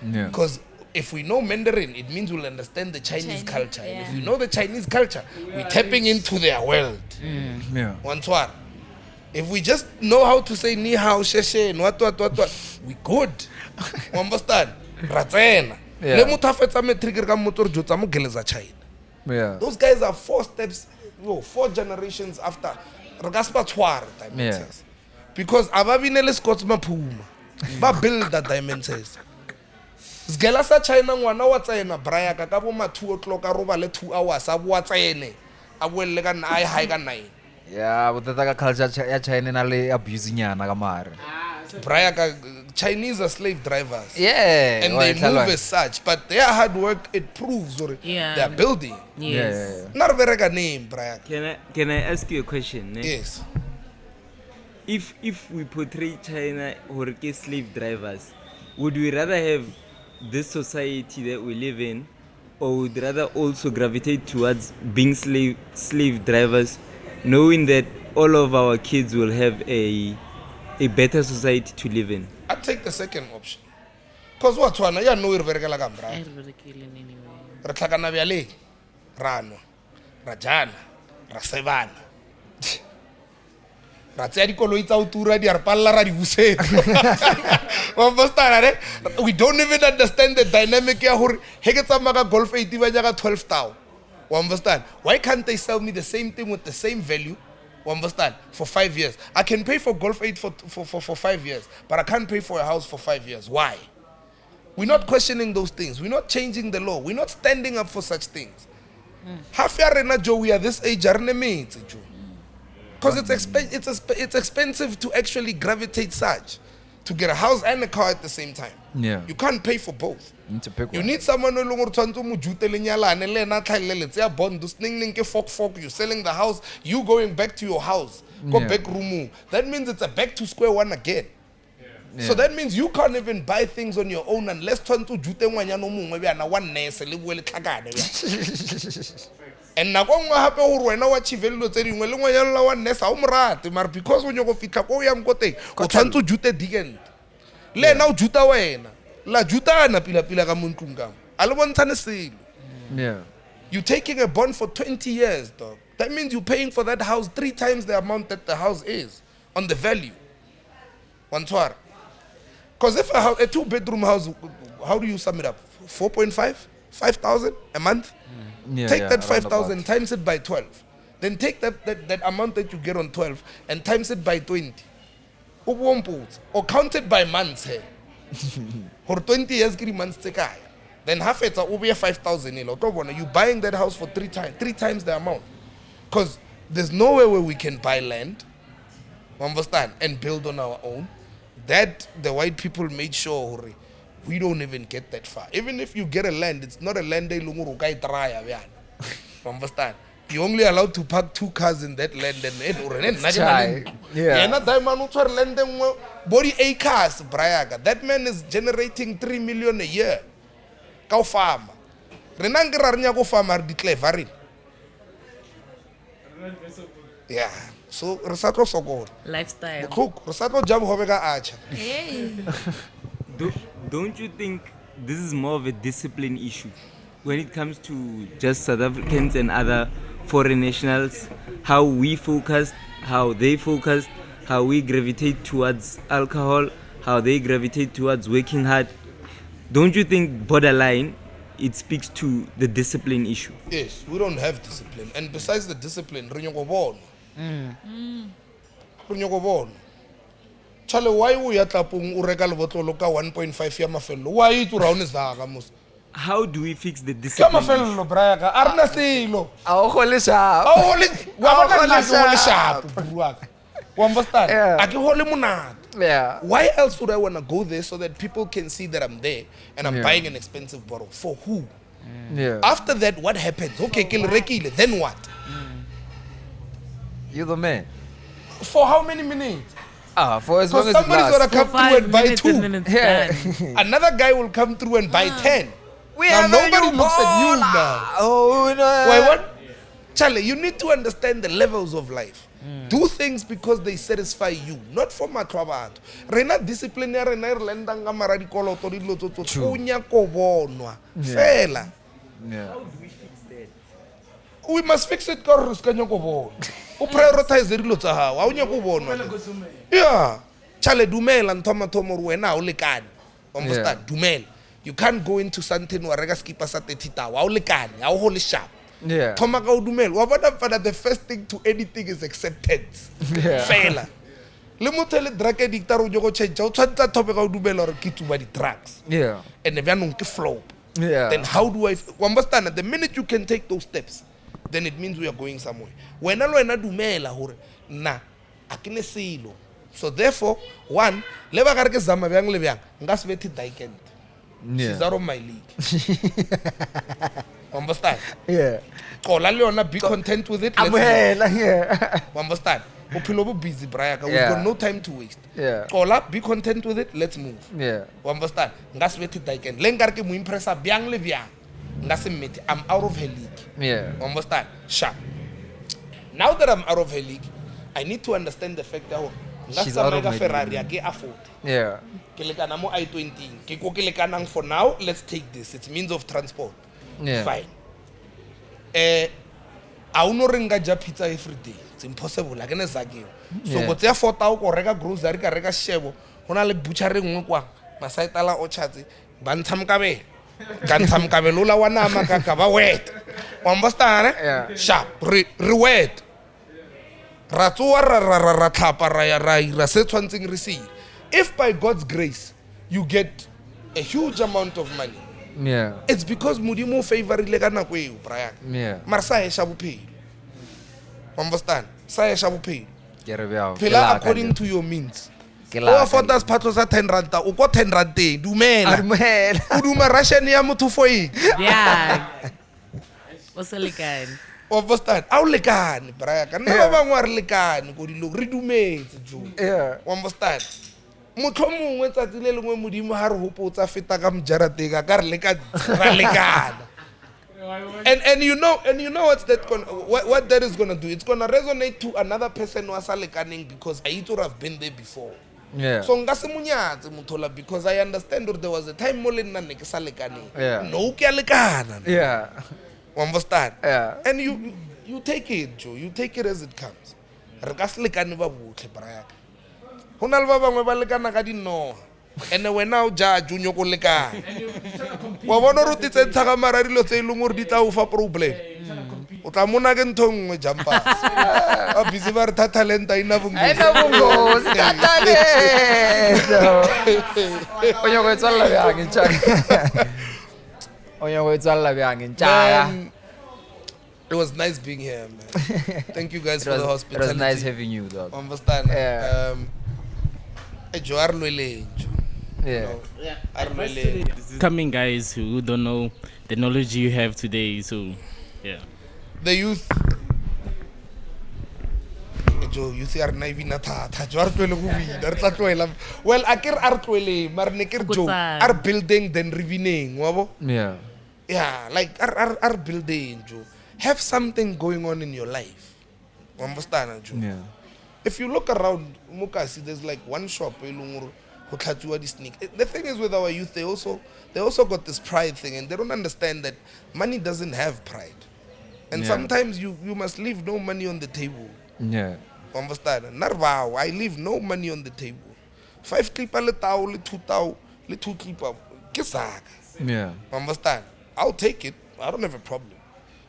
Yeah. Because if we know Mandarin, it means we'll understand the Chinese culture. And yeah. if we know the Chinese culture, we're tapping into their world. Yeah. Once what? If we just know how to say ni hao, sheshe, and what, we good. You understand? Ratsena. Yeah. Le motho a fetsa matric re ka motor jotsa mo geleza China. Yeah. Those guys are 4 generations after. Re ka se ba tshware Yeah. diamonds. Because aba binele Scots maphuma. Ba build that diamonds. Sgela sa China ngwana wa tsena braya ka bo ma 2 o'clock a roba le 2 hours a bo tsene. A boelle ka ai high ka 9. Yeah, but the culture ya China na le abuse nyana ka mare. Braya Chinese are slave drivers. Yeah. And they move as such, but their hard work, it proves or Yeah. they're building. Yes. Not a very good name, Brian. Can I ask you a question? Yes. If we portray China or slave drivers, would we rather have this society that we live in, or would rather also gravitate towards being slave drivers, knowing that all of our kids will have a better society to live in? I take the second option. Because what's one? You know, we're very good. I really kill it anyway. Ratlakana Viale, Rano, Rajana, Rasevana. Ratsiadi koloitsa utura di arpalla ra di buseta. We don't even understand the dynamic ya hore he ke tsamaya Golf 8 ba jaaka 12,000. You understand? Why can't they sell me the same thing with the same value? You understand? For 5 years. I can pay for Golf 8 for 5 years, but I can't pay for a house for 5 years. Why? We're not questioning those things. We're not changing the law. We're not standing up for such things. Half year rena Joe, we are this age, because it's expensive to actually gravitate such, to get a house and a car at the same time. Yeah. You can't pay for both. You need to pick You one. need someone who long tshwantse mo jute le nyalane le na tlhaile tse ya bond sning ke fok you selling the house, you going back to your house, go Yeah. back room. That means it's a back to square one again. So Yeah. that means you can't even buy things on your own unless tshwantse jute ngwanyana o mongwe bana wa nurse le bue le tlhakane bja. And na go ngwa hape gore wena wa chivello tse dingwe le ngwanyana la wa nurse a o morate mara because o nyoko fitla ko yang ko teng o tshwantse jute digent. Le na o juta wena. La jutana pila ka montlung ka. A le bontshane selo. Yeah. You're taking a bond for 20 years, dog. That means you're paying for that house 3 times the amount that the house is on the value. Because if a 2-bedroom house, how do you sum it up? 4.5? 5,000 a month. Yeah, Take yeah, that around 5,000 times it by 12. Then take that amount that you get on 12 and times it by 20. Or count it by months here. For 20 years, 3 months take. Then half it's over 5,000. You buying that house for three times the amount. Because there's nowhere where we can buy land, understand, and build on our own. That the white people made sure we don't even get that far. Even if you get a land, it's not a land they understand. You're only allowed to park 2 cars in that land and body acres, Brayaga. That man is generating 3 million a year. Cow farmer. Renangra go farmer declare varin. Yeah. So Resatlo so good. Lifestyle. Cook, Resatlo jam hovega archer. Hey. Don't you think this is more of a discipline issue when it comes to just South Africans and other foreign nationals? How we focused, how they focused, how we gravitate towards alcohol, how they gravitate towards working hard. Don't you think borderline it speaks to the discipline issue? Yes, we don't have discipline. And besides the discipline, Chale, why we are tapung uregal botoloka 1.5 yamafelo? Why to round is the How do we fix the discipline issue? Yamafelo, Braga, Arna Silo. Holy sharp. Oh, holy sharp. Understand? I can hold him. Yeah. Why else would I want to go there so that people can see that I'm there and I'm buying an expensive bottle? For who? Yeah. After that, what happens? Okay, kill Rekile, then what? You're the man. For how many minutes? For as long Because as it somebody's lasts. gonna come through and buy 2. Yeah. Another guy will come through and buy 10. We Now have nobody looks at you now. Oh no. Wait, what? Charlie, you need to understand the levels of life. Do things because they satisfy you, not for maklabat. Rena disciplinary na irlandanga maradikolo tori loto to unya ko bonwa. Fela. Yeah. We must fix it ka riskanya ko bona. O prioritize dilo tsa hao. A unya ko bonwa. Yeah. Charlie, dumela ntoma tomo ruena o lekane. Understand? Dumela. You can't go into something wa rega skipa sa 30 tawa. O lekane, a o hole sharp. Yeah. Thoma ka o dumela. Wa bona fana the first thing to anything is acceptance. Yeah. Fela. Le motho le drug addict o go change. O tshwantsa thope ka o dumela hore ke tsuba di drugs. Yeah. And if you're not flow. Yeah. Then how do I understand? The minute you can take those steps, then it means we are going somewhere. When I dumela hore na akine silo. So therefore, one, leba ka re ke zama bjang le bjang, nka se bethi daikent. She's out of my league. Understand? Yeah. Kola le yona, be content with it. I'm let's move. yeah. Understand? Boipelo bo busy, Brian. We've Yeah. got no time to waste. Yeah. Kola, be content with it. Let's move. Yeah. Understand? Nka se bethi daikent. Le nka re ke mo impressa bjang le bjang. Nka se meti. I'm out of her league. Yeah. Understand? Sharp. Now that I'm out of her league, I need to understand the fact that She's out of my Ferrari, league. I can afford. Yeah. Ke lekana mo I-20. Ke ko ke lekanang for now. Let's take this. It's means of transport. Yeah. Fine. I don't ringa ja pizza every day. It's impossible. I can say so Yeah. go tsia 4,000 ko reka grocery ka reka shebo. Hona le butchery ngwe kwa. Masaitala o chatse. Ba ntsham ka be. Ka ntsham ka be lola wa nama ka ba wet. Understand? Yeah. Sharp. Re wet. Ra tsoa ra tlhapa ra ira se tshwantseng re se. If by God's grace you get a huge amount of money, Yeah. it's because modimo favorile ka nako eo, Brian. Yeah. Mara sa esha bophelo. Understand? Sa esha bophelo. Ke re bjao. Ke Phela la ka according le. to your means. Ke O la ka afford le. us patlo sa 10 ranta, o ko 10 ranta, dumela. Armela. O duma ration ya motho for eng. Yeah. What's the lekane? Understand? A o lekane, Brian. Ka nna ba bangwe a re lekane go dilo re dumetse jo. Yeah. Understand? Motlhomongwe tsatsi le lengwe modimo ha re hopotsa feta ka mjarateng ka re lekana. And you know what that is gonna do. It's gonna resonate to another person who asa lekaneng because I would have been there before. Yeah. So nga se munyatse mothola because I understand that there was a time mo le nna ne ke sa lekaneng. Yeah. No ke a lekana. Yeah. Understand? Yeah. And you take it, Joe. You take it as it comes. Re ka se lekane ba botlhe Brian. Hona le ba bangwe ba lekana ka dinoga. and wena o judge o nyoko le kae wa bona re tse ntsha ka mara dilo tse ileng gore di tla o fa problem o tla mona ke ntho nngwe jumpers a busy ba re tha talent ina Ai na bungozi ka talento. Oyo go tsalla bjang ntšha. Oyo go tsalla bjang ntšha. Man, it was nice being here, man. Thank you guys for the It hospitality. was nice having you, dog. Understand? Yeah. Yeah. Coming guys who don't know the knowledge you have today, so yeah. The youth. Youth are naive na thata. Well, akir artwele, mar nekir jo. Are building then revining, wabo. Yeah. Yeah, like are building jo. Have something going on in your life. Understand, jo? Yeah. If you look around Mukasi, there's like one shop. The thing is with our youth, they also got this pride thing, and they don't understand that money doesn't have pride. And sometimes you must leave no money on the table. Yeah. Understand? Narvao, I leave no money on the table. 5 clipper le tao, le 2 tao, le 2 clipper. Kisak. Yeah. Understand? I'll take it. I don't have a problem.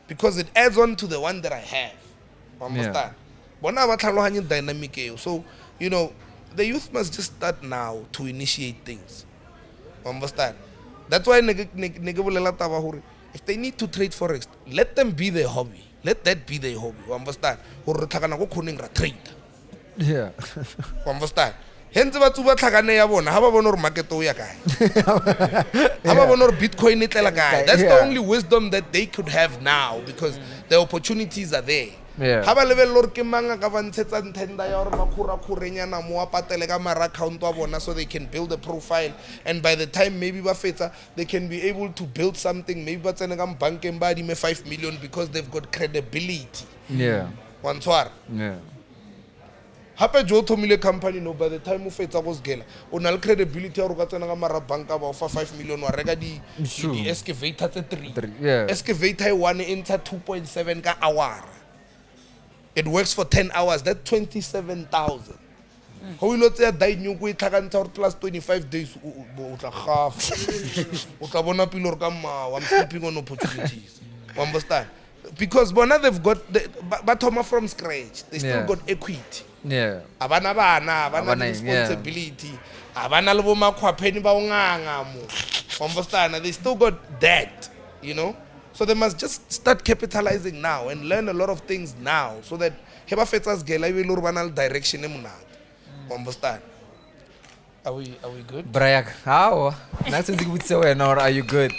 Because it adds on to the one that I have. Understand? Yeah. Dynamic. So, you know, the youth must just start now to initiate things. Understand? That's why if they need to trade forex, let them be their hobby. Let that be their hobby. Understand? Trade. Yeah. Understand? Hence batho ba tlhakane ya bona ha ba bona gore market o ya kae. Ha ba bona gore Bitcoin e tlela kae. That's the only wisdom that they could have now because the opportunities are there. Yeah. Ha ba lebella gore ke manga ka ba ntshetsa ntenda ya gore ba khura-khurenyana mo a patele ka mara account wa bona so they can build a profile, and by the time maybe ba fetsa they can be able to build something, maybe ba tsena ka bankeng ba adime 5 million because they've got credibility. Yeah. Wa ntshwara. Yeah. Hape jo thomile company no by the time o fetsa go sgela o na le credibility ya gore ka tsena ka mara banka ba o fa 5 million wa reka di excavator tse 3. Yeah. Excavator e one e ntsha 2.7 ka hour. It works for 10 hours. That's 27,000. How you say that you go tlhakantsha plus 25 days o tla gafa. O tla bona pilo ka ma I'm sleeping on opportunities. You understand? Because bona they've got batoma from scratch. They still got equity. Yeah. Abana responsibility. Abana le bo makhwapheni ba unganga mo. You understand? They still got that, you know? So they must just start capitalizing now and learn a lot of things now so that heba fetsa sgela e be le urbanal direction e monate. Understand? Are we good? Brayak, how? Not since you would say wena or are you good?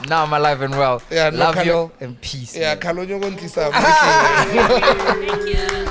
Now I'm alive and well. Yeah, no, love you and peace. Yeah, kalonyo go ntlisa. Thank you.